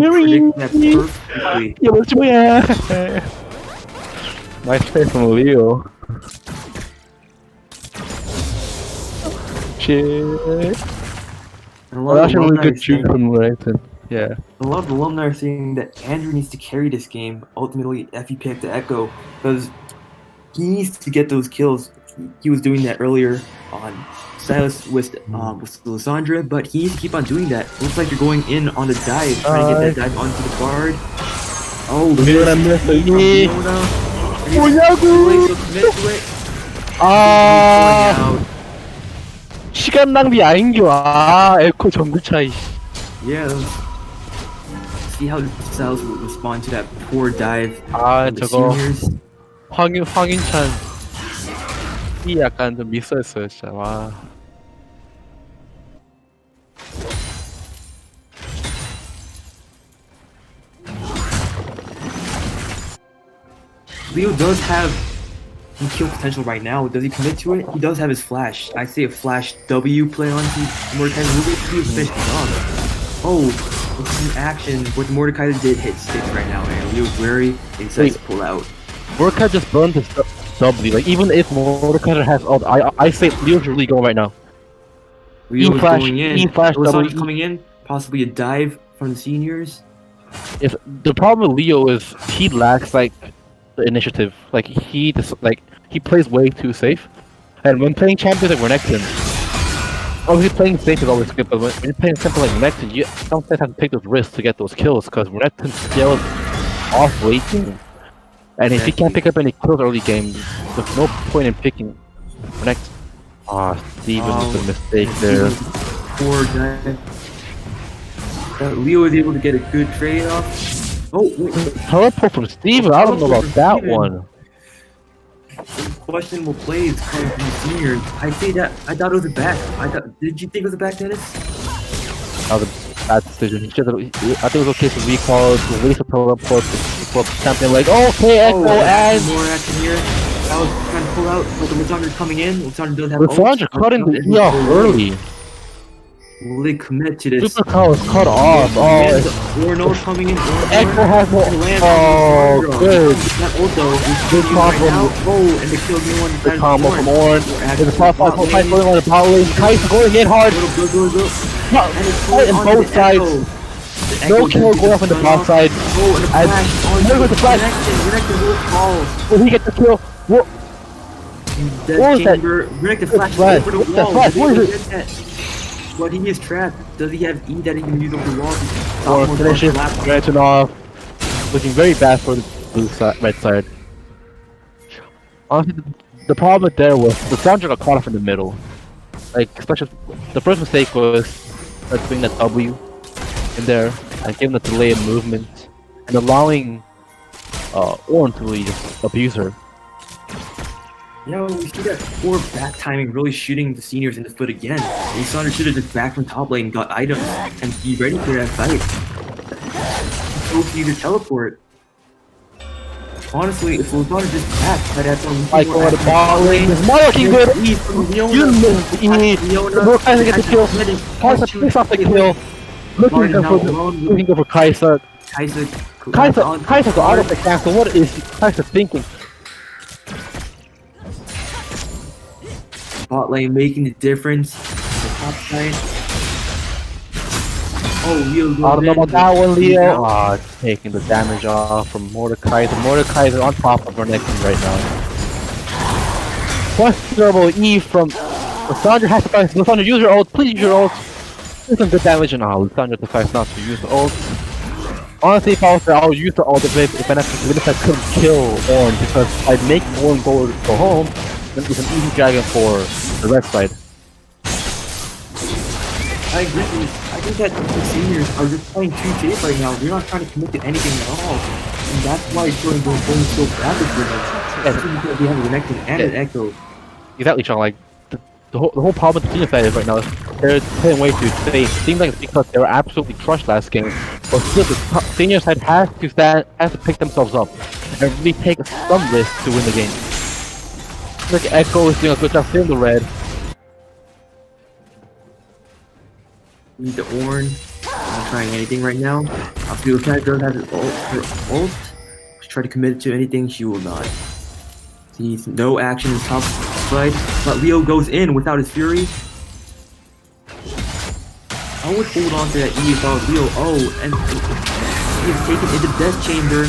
predicted that perfectly. Nice play from Leo. Shit. Well, that's a really good shoot from Renekton. Yeah. A lot of alumni are saying that Andrew needs to carry this game, ultimately, if he picked the Echo, because he needs to get those kills he was doing that earlier on SIS with Lysandra, but he needs to keep on doing that. Looks like you're going in on the dive, trying to get that dive onto the guard. Oh, Leona missed it. 아, 시간 낭비 아닌겨. 아, 에코 정글 차이. Yeah. See how SIS will respond to that poor dive. 아, from the 저거 seniors. 황윤찬 이 약간 좀 미스했어요, 진짜. 와. Leo does have some kill potential right now. Does he commit to it? He does have his flash. I say a flash W play on Mordecai. He was finished off. Oh, it's an action. What Mordecai did hit sticks right now, and Leo's wary and decides to pull out. Mordecai just burned his W. Like, even if Mordecai has ult, I say Leo's really going right now. Leo's E-flash, going in. E-flash, Lisandra's W. coming in. Possibly a dive from the seniors. If the problem with Leo is he lacks like the initiative. Like he plays way too safe. And when playing champions like Renekton, obviously playing safe is always good, but when you're playing something like Renekton, you sometimes have to take those risks to get those kills because Renekton scales off waiting. And if he can't pick up any kills early game, there's no point in picking Renekton. Ah, Steven was a mistake there. Poor dive. Leo was able to get a good trade off. Oh, wait. Teleport from Steven, I don't know about that one. Questionable plays coming from the seniors. I thought it was a back. Did you think it was a back, Dennis? That was a bad decision. I think it was okay to recall, to waste a teleport, to champion like, okay, Echo, and... more action here. I was trying to pull out, but the Lysandra coming in. Lysandra does have Lysandra cutting the E off early. Will they commit to this? Super Cow is cut off. Oh, Orno coming in. Echo has no. Oh, good. That ulto is Good combo. Oh, and the kill new one. Good combo from Orange. There's a top 5 going on the bot lane. Kai's going in hard. And both sides. No kill going off on the bot side. Oh, and a flash. Look at the flash. Renekton will fall. Will he get the kill? What was that? Renekton flash Flash. over the What's that wall. flash? What is it? But he is trapped. Does he have E that he can use over the wall? Or finishes, Renekton off. Looking very bad for the blue side, red side. Honestly, the problem there was the Sandra got caught off in the middle. Like, especially the first mistake was doing that W in there and giving the delay in movement and allowing Orange to really just abuse her. Yeah, we see that poor back timing really shooting the seniors in the foot again. Lysandra should have just back from top lane, got items, and be ready for that fight. So easy to teleport. Honestly, if Lysandra just backed, I'd have some Like going to bot lane, there's more looking good! You missed the E! The more trying to get the kill. Kaisa picks off the kill. Looking for Kaisa. Kaisa got out of the castle. What is Kaisa thinking? Bot lane making the difference. The top side. Oh, Leo goes I don't know in. about that one, Leo. Ah, taking the damage off from Mordecai. The Mordecai is on top of Renekton right now. Questionable E from Lysandra has to fight. Lysandra, use your ult. Please use your ult. There's some good damage and Lysandra decides not to use the ult. Honestly, if I was there, I would use the ult if I couldn't kill Orange because I'd make Orange go home. It's an easy dragon for the red side. I agree. I think that the seniors are just playing too safe right now. They're not trying to commit to anything at all. And that's why it's going so badly for them. I think because they have Renekton and an Echo. Exactly, Sean. Like, the whole problem with the senior side is right now is they're playing way too safe. It seems like it's because they were absolutely crushed last game. But still, the senior side has to pick themselves up and really take some risk to win the game. Look, Echo is doing a good job in the red. Need the Orange. Not trying anything right now. I'll see if Cat does have her ult. She's trying to commit to anything, she will not. Sees no action in top side, but Leo goes in without his Fury. I would hold on to that E if I was Leo. Oh, and he's taken into Death Chamber.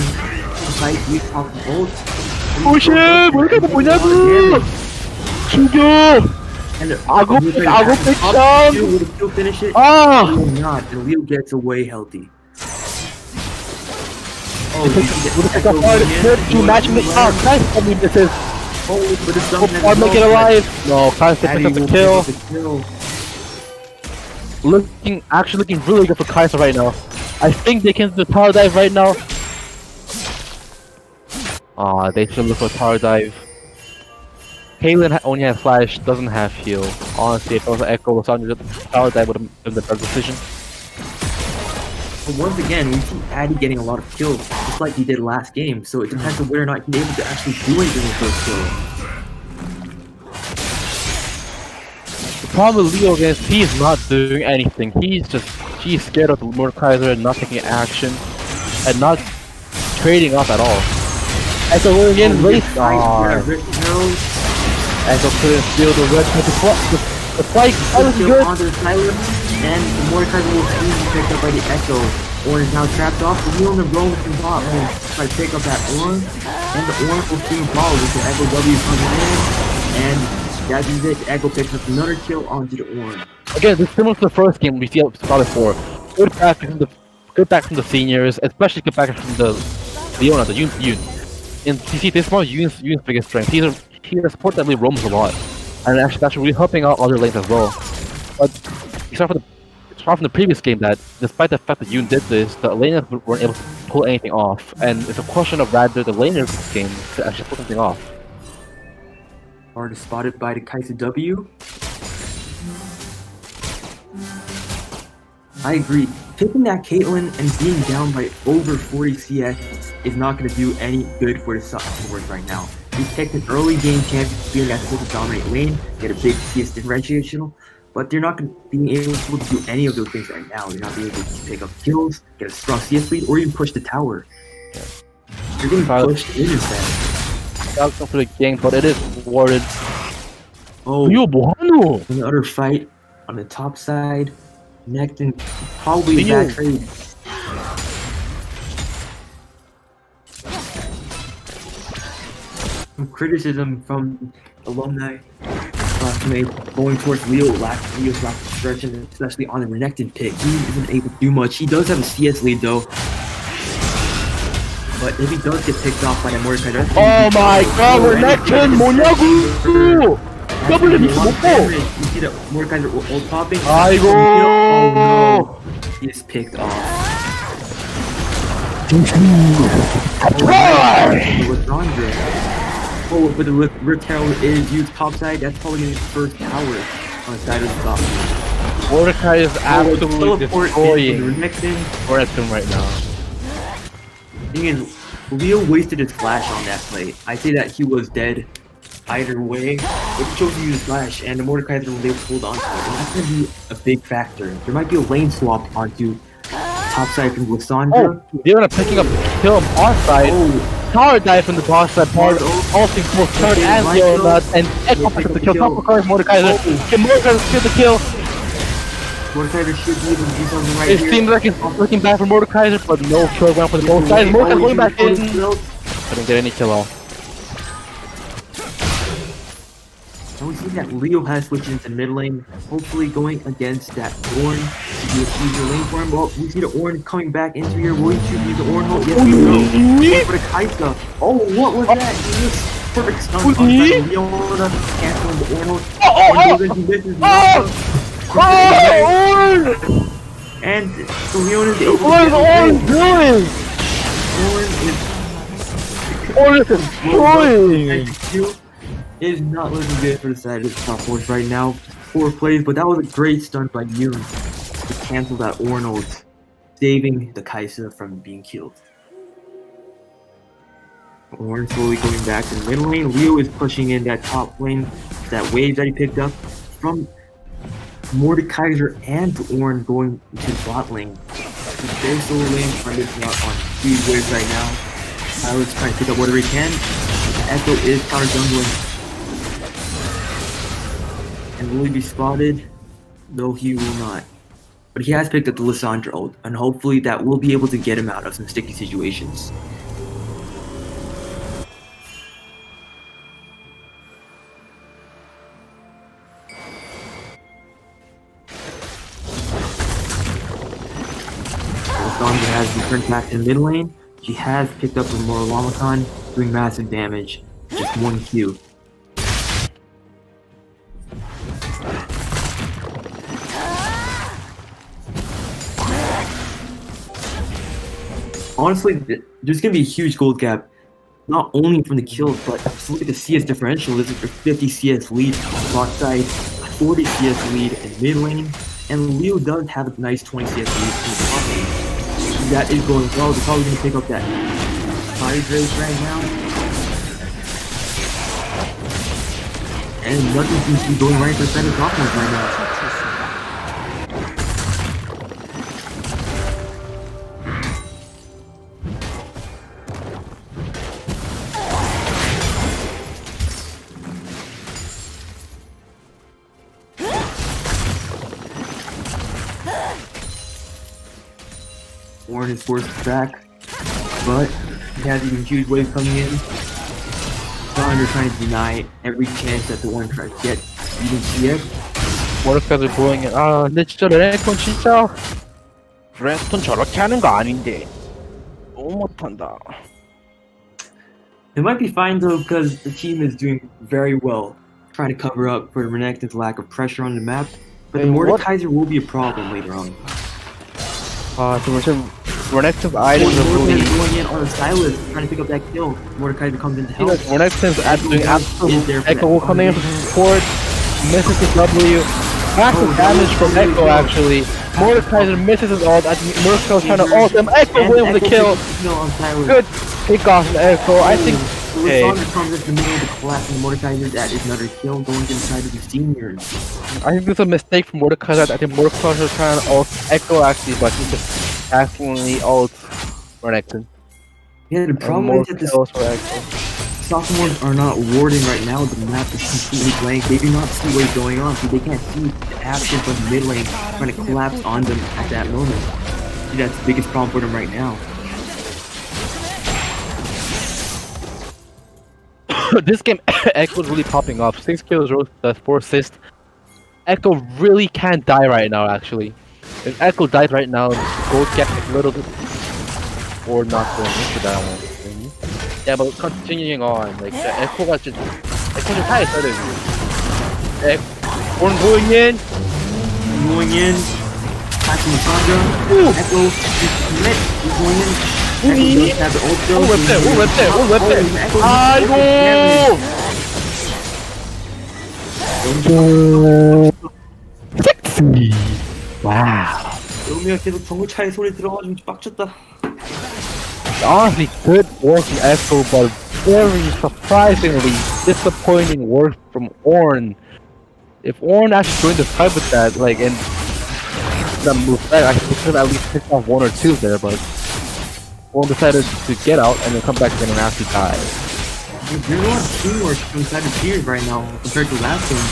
Fight E top ult. Push him! Look at the Kinju! And I'll pick down! Would still finish it? Ah! Will not, and Leo gets away healthy. Oh, It's a hard to match me. Oh, nice! I mean, this is. Oh, but it's something Or make it alive! No, Kai's picking up the kill. Actually looking really good for Kai'Sa right now. I think they can do the tower dive right now. Aw, they should look for tower dive. Caitlyn only has flash, doesn't have heal. Honestly, if it was Echo, Lissandra, tower dive would have been the better decision. But once again, we see Addy getting a lot of kills, just like he did last game. So it depends on whether or not he's able to actually do anything with those kills. The problem with Leo is he's not doing anything. He's scared of the Mordekaiser and not taking action and not trading off at all. Echo going in, race. Echo couldn't steal the red the fight. That was good. Onto the silence, and the Mordekaiser will soon be picked up by the Echo. Ornn is now trapped off. The Leo and the Roman can bot will try to pick up that Ornn, and the Ornn will soon follow with the Echo W coming in, and that is it. Echo picks up another kill onto the Ornn. Again, this is similar to the first game we see Scarlet 4. Good back from the seniors, especially good back from the Leona, the Yoon. And you see, this is one of Yoon's biggest strength. He's a support that really roams a lot, and actually that's really helping out other lanes as well. But it's from the previous game that, despite the fact that Yoon did this, the laners weren't able to pull anything off, and it's a question of rather the laners this game to actually pull something off. Hard spotted by the Kai'Sa W. I agree. Picking that Caitlyn and being down by over 40 CS is not going to do any good for the support right now. We picked an early game champion that's supposed to dominate lane, get a big CS differentiational, but they're not going to be able to do any of those things right now. They're not being able to pick up kills, get a strong CS lead, or even push the tower. They're getting pushed in instead. That's not for the game, but it is rewarded. Oh, Yo, Bohano! another fight on the top side. Nectin, probably a bad trade. Some criticism from alumni classmates going towards Leo's lack of discretion, especially on the Renekton pick. He isn't able to do much. He does have a CS lead though. But if he does get picked off by the Mordekaiser, oh my god, Renekton! 뭐냐고! Double it! you see that Mordekaiser ult popping? 아이고! Oh no! He is picked off. Oh, but the Rift Herald is used topside. That's probably his first tower on the side of the top. Mordecai is absolutely destroying Renekton right now. Thing is, Leo wasted his flash on that play. I say that he was dead either way, but he chose to use his flash, and the Mordekaiser was able to hold on to it. And that's going to be a big factor. There might be a lane swap onto topside from Lissandra. Oh, they're gonna picking up kill him offside. Oh. Tower dive from the boss side part, all things both Turd and Leona, and Echo picks up the kill. Top of cars, Mordekaiser. Can Mordekaiser steal the kill? Mordekaiser should be able to do something right it here. It seems like it's looking bad for Mordekaiser, but no kill ground for the both sides. Mordekaiser going back in. Couldn't get any kill off. And we see that Leo has switched into mid lane, hopefully going against that Ornn to be a easier lane for him. Well, we see the Ornn coming back into here. Will he choose the Ornn ult? Yes, he will. For the Kai'Sa. Oh, what was that? He missed perfect stun on Leona, canceling the Ornn ult. And so Leona is able to what is Ornn doing? Ornn is destroying. It is not looking good for the side of the top force right now. 4 plays, but that was a great stunt by Yoon to cancel that Ornn ult, saving the Kai'Sa from being killed. Ornn slowly going back to the mid lane. Leo is pushing in that top lane, that wave that he picked up from Mordekaiser and Ornn going to bot lane. Their solo lane are missing out on huge waves right now. Tyler's trying to pick up whatever he can. Echo is counter jungling. And will he be spotted? No, he will not. But he has picked up the Lissandra ult, and hopefully that will be able to get him out of some sticky situations. has returned back to mid lane. She has picked up her Morolomicon, doing massive damage. Just 1 Q. Honestly, there's going to be a huge gold gap, not only from the kills, but just look at the CS differential. There's like a 50 CS lead bot side, 40 CS lead in mid lane, and Leo does have a nice 20 CS lead in the top lane. That is going well. They're probably going to pick up that side race right now. And nothing seems to be going right for center top lane right now. Warren is forced back, but he has even huge wave coming in. Thunder trying to deny every chance that the Warren tries to get even CS. 머리까지 보이는 근데 진짜 레넥톤 진짜 레넥톤 저렇게 하는 거 아닌데 너무 못한다. It might be fine though because the team is doing very well, trying to cover up for Renekton's lack of pressure on the map. But the Mordekaiser will be a problem later on. 지금 Renekton's items are really going in on a Silas, trying to pick up that kill. Mordekaiser comes in to help. Renekton's doing absolute Echo coming in for support, misses his W, massive damage from Echo actually. Mordekaiser misses his ult, Mordekaiser's trying to ult him, Echo wins the kill. Good pick off from Echo, I think. Okay. Comes in the middle of the collapse and Mordekaiser, that is another kill going inside of the seniors. I think this is a mistake from Mordekaiser. I think Mordekaiser is trying to ult Echo actually, but he just accidentally ult Renekton. Yeah, the problem is that the sophomores are not warding right now. The map is completely blank. They do not see what is going on, so they can't see the action from the mid lane trying to collapse on them at that moment. See, that's the biggest problem for them right now. This game, Echo's really popping off. 6 kills, 4 assists. Echo really can't die right now, actually. If Echo dies right now, gold gap a little bit. Or not going into that one. Yeah, but continuing on, like, Echo's just high started. Horn going in. Passing Sandra. Echo is commit. He's going in. Echo does have the ult though. We'll whip it. Sexy. Wow. 여미가 계속 정글차의 소리 들어가지고 빡쳤다. Honestly, good work from Echo, but very surprisingly disappointing work from Ornn. If Ornn actually joined the fight with that, like, and that move back, I could at least pick off 1 or 2 there, but Ornn decided to get out and then come back again and actually die. There's a lot of teamwork inside the tiers right now compared to last game.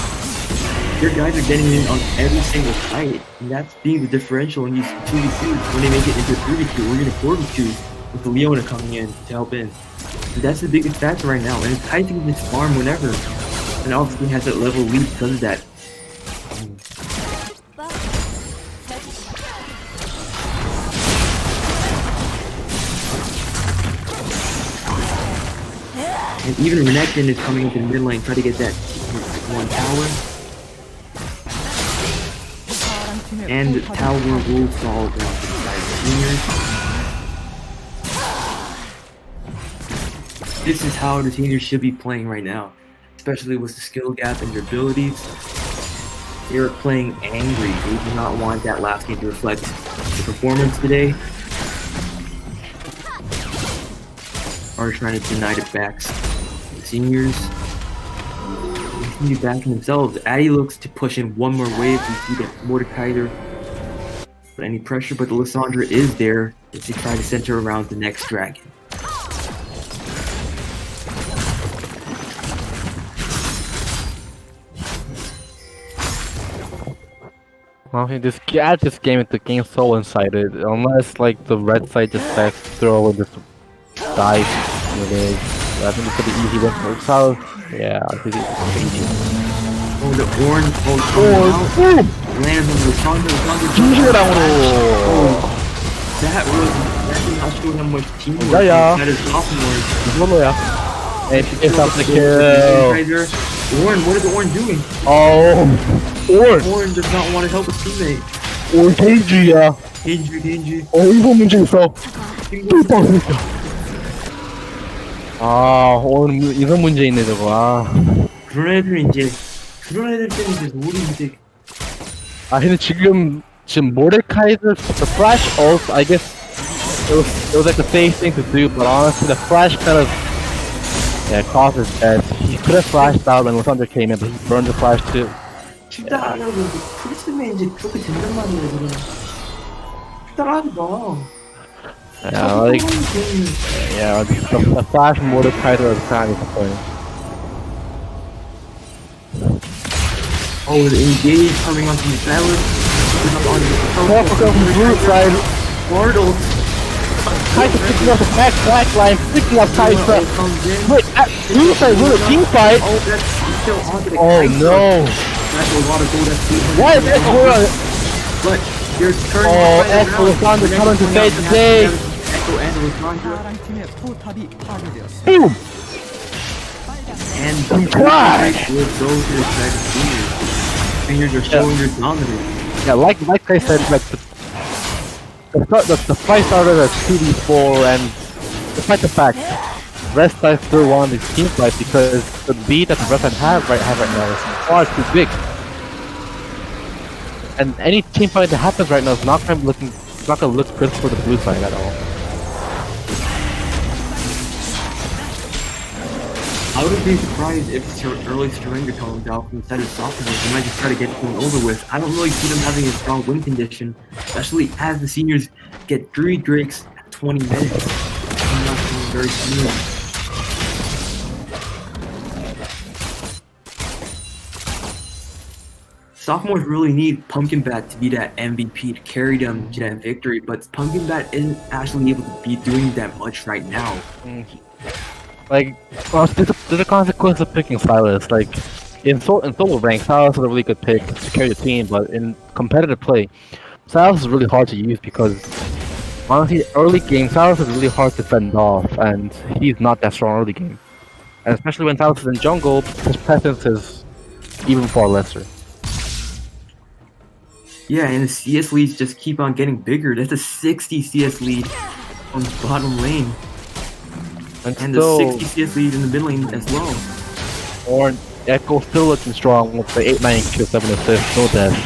Your guys are getting in on every single fight, and that's being the differential in these 2v2s. When they make it into 3v2 or even 4v2 with the Leona coming in to help in. And that's the biggest factor right now, and it's tight to this farm whenever. And obviously has that level lead because of that. And even Renekton is coming into the mid lane, trying to get that 1 tower. And the tower will fall down to the side of the seniors. This is how the seniors should be playing right now, especially with the skill gap and their abilities. They are playing angry. They do not want that last game to reflect the performance today. Are trying to deny the backs. The seniors continue backing themselves. Addy looks to push in 1 more wave. We see that Mordekaiser put any pressure, but the Lissandra is there as they try to center around the next dragon. I think this game, the game's so one-sided. Unless like the red side just decides to throw in this dive grenade. I think it's gonna be easy one for South. Yeah, I think it's easy. Oh, the orange lands on the Lissandra. That did not show him much teamwork. Yeah. That is sophomore. 이걸로야. Hey, it's up the kill. Warren, what is Warren doing? Oh, Warren does not want to help his teammate. 올 데인지야. Danger. 이거 문제 있어. 아, 오늘 이거 문제 있네 저거. 아. 그런 애들 때문에 이제 우리 이제 근데 지금 모데카이즈 the flash ult, I guess it was like the safe thing to do, but honestly the flash kind of caused his death. He could have flashed out when Thunder came in, but he burned the flash too. 진짜 하려고 프리스맨 이제 그렇게 된단 말이에요 그냥. 따라하지 마. The flash Mordekaiser is kind of disappointing. Oh, the engage coming onto the salad. Careful from the blue side. Wardle. Kaiser picking up the back line, picking up Kaiser. Wait, blue side with a team fight. Oh, that's still onto the Oh Kaiser. no. That's a lot of gold SP. Why is Echo? But you're turning Echo is on the coming to fade today. Echo and Lysandra. 파랑팀의 포탑이 파괴되었습니다. Boom! And Try! will go to the side of seniors. Seniors are showing their dominance. Yeah, like I said, like the fight started at 2v4, and despite the fact Rest I still won this team fight because the lead that the Rest have right now is far too big. And any team fight that happens right now is not gonna look good for the blue side at all. I wouldn't be surprised if early surrender comes out from the side of sophomores. They might just try to get things over with. I don't really see them having a strong win condition, especially as the seniors get 3 Drakes at 20 minutes. I'm not feeling very smooth. Sophomores really need Pumpkin Bat to be that MVP to carry them to that victory, but Pumpkin Bat isn't actually able to be doing that much right now. Like, well, there's a consequence of picking Silas. Like, in solo rank, Silas is a really good pick to carry the team, but in competitive play, Silas is really hard to use because, honestly, early game, Silas is really hard to fend off, and he's not that strong early game. And especially when Silas is in jungle, his presence is even far lesser. Yeah, and the CS leads just keep on getting bigger. That's a 60 CS lead on the bottom lane. And the 60 CS lead in the mid lane as well. Or Echo still looking strong with the 8-9 kill, 7 assists, no death.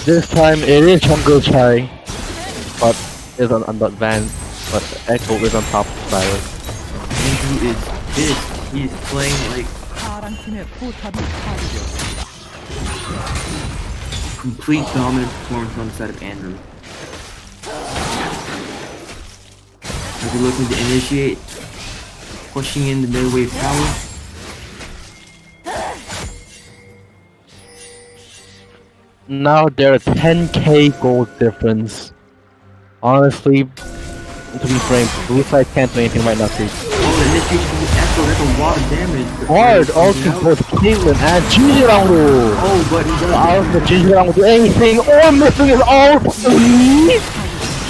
This time it is Jungle Chai, but is on the van, but Echo is on top of Silas. And he is pissed. He is playing like 파랑팀의 포탑이 파괴되었습니다. complete dominant performance on the side of Andrew. As we're looking to initiate, pushing in the mid wave tower. Now they're a 10k gold difference. Honestly, to be frank, blue side can't do anything right now too. Oh, the initiation from the Echo, that's a lot of damage. Hard ulti for Caitlyn and Jinjirangu! Oh, but he does. How does Jinjirangu do anything or missing his ult?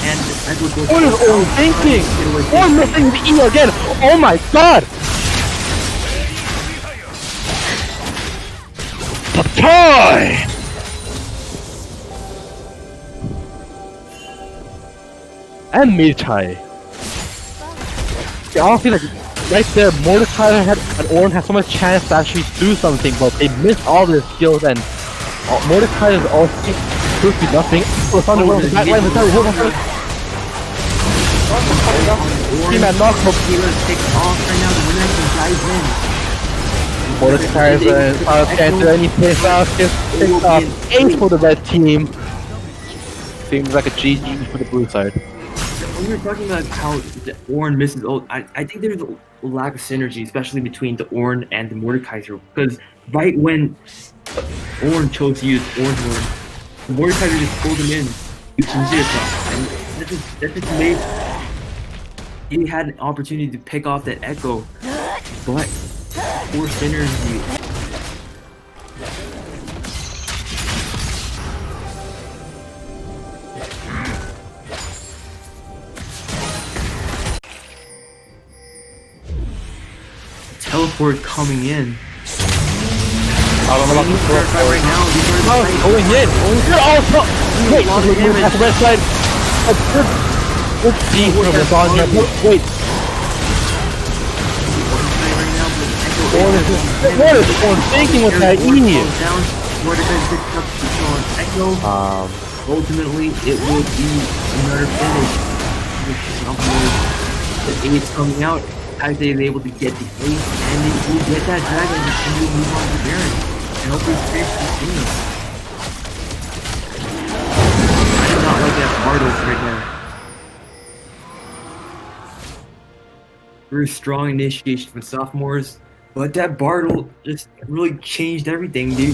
And Echo goes. What is all thinking? Or missing the E again? Oh my god! Toy! And Mirchai. Yeah, honestly, like, right there, Mordecai and Orin had so much chance to actually do something, but they missed all their skills, and Mordecai is also supposed to be nothing. Oh, Thunder went on the back line, the Thunder went on the team at knock hook. Takes off right now, the winner can dive in. Mordecai and Silas can't do anything. Silas gets picked off. Ace for the red team. Seems like a GG for the blue side. When we were talking about how the Ornn misses ult, I think there's a lack of synergy, especially between the Ornn and the Mordekaiser. Because right when Ornn chose to use Ornn's Ornn, the Mordekaiser just pulled him in using Zircon. And that just made... He had an opportunity to pick off that Echo, but poor synergy. teleport coming in. I don't know about this Verify right now. These are the Oh, fights. going in! Oh, wait! Lots of damage. At the red side! Good deep from the on here. Wait! Right now, but Echo What is Horn thinking with that E? down. More defense picks up on Echo. Ultimately, it will be another finish. The ace coming out. As they is able to get the ace, and they will get that dragon, and will move on to Baron. And hopefully finish this game. I do not like that Bartles right now. Very strong initiation from sophomores, but that Bartle just really changed everything. They I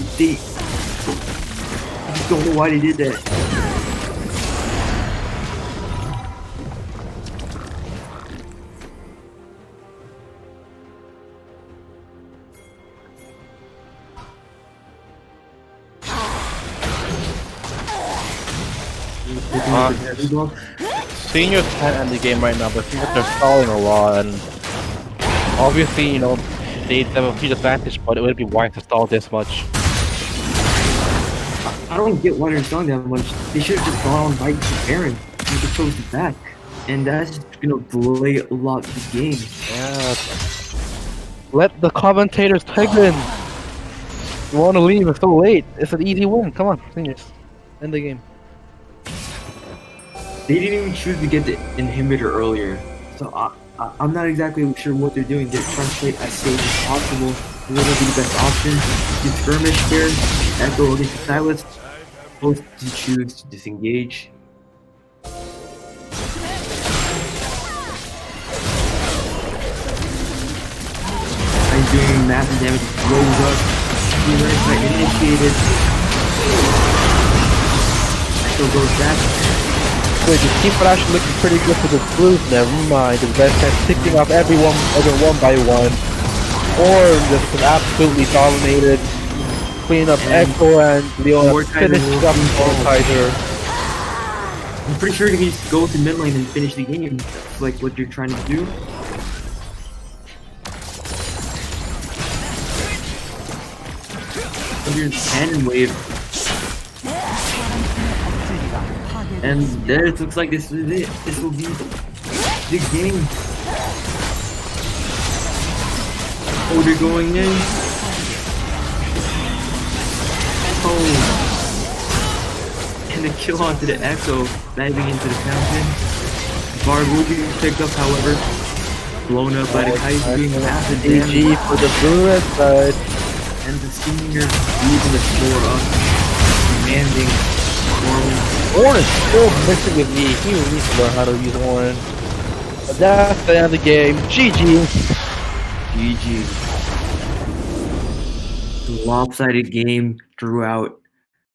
just don't know why they did that. Seniors can't end the game right now, but seniors are stalling a lot, and obviously, you know, they have a huge advantage, but it would be wise to stall this much. I don't get why they're stalling that much. They should have just gone right to Baron and just chose it back. And that's just gonna delay a lot of the game. Yeah. Let the commentators take in. You want to leave? It's so late. It's an easy win. Come on, seniors. End the game. They didn't even choose to get the inhibitor earlier. So I'm not exactly sure what they're doing. They're trying to play as safe as possible. What will be the best option? You skirmish here, Echo against Silas. Both to choose to disengage. I'm doing massive damage, blows up. The red side initiated. Echo goes back. Wait, the team are actually looking pretty good for the blues. Never mind. The red side picking off everyone one by one. Or just was absolutely dominated. Clean up Echo and Leona finished up Kaiser. I'm pretty sure you can just go to mid lane and finish the game. That's like what you're trying to do. Here's cannon wave. And there it looks like this is it. This will be the game. Oh, they're going in. Oh. And the kill onto the Echo, diving into the fountain. Bard will be picked up, however. Blown up by the Kaiser, doing massive damage. GG for the blue red side. And the seniors leaving the score up. Demanding performance. Orin is still missing with me. He needs to learn how to use Orin. But that's the end of the game. GG. GG. Lopsided game throughout.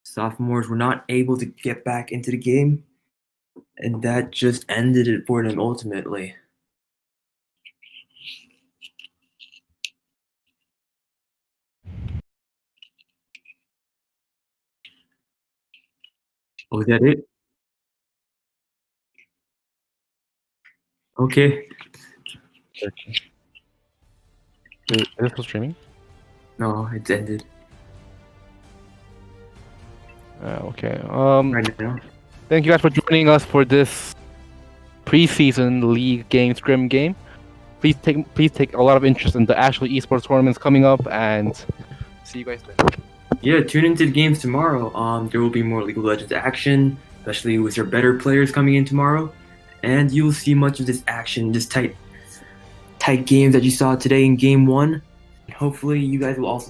Sophomores were not able to get back into the game. And that just ended it for them ultimately. Oh, is that it? Okay. Wait, is this still streaming? No, it's ended Okay. right now. Thank you guys for joining us for this preseason league game, scrim game. Please take a lot of interest in the actual esports tournaments coming up, and see you guys then. Yeah, tune into the games tomorrow. There will be more League of Legends action, especially with your better players coming in tomorrow, and you'll see much of this action, this tight games that you saw today in Game 1. Hopefully, you guys will also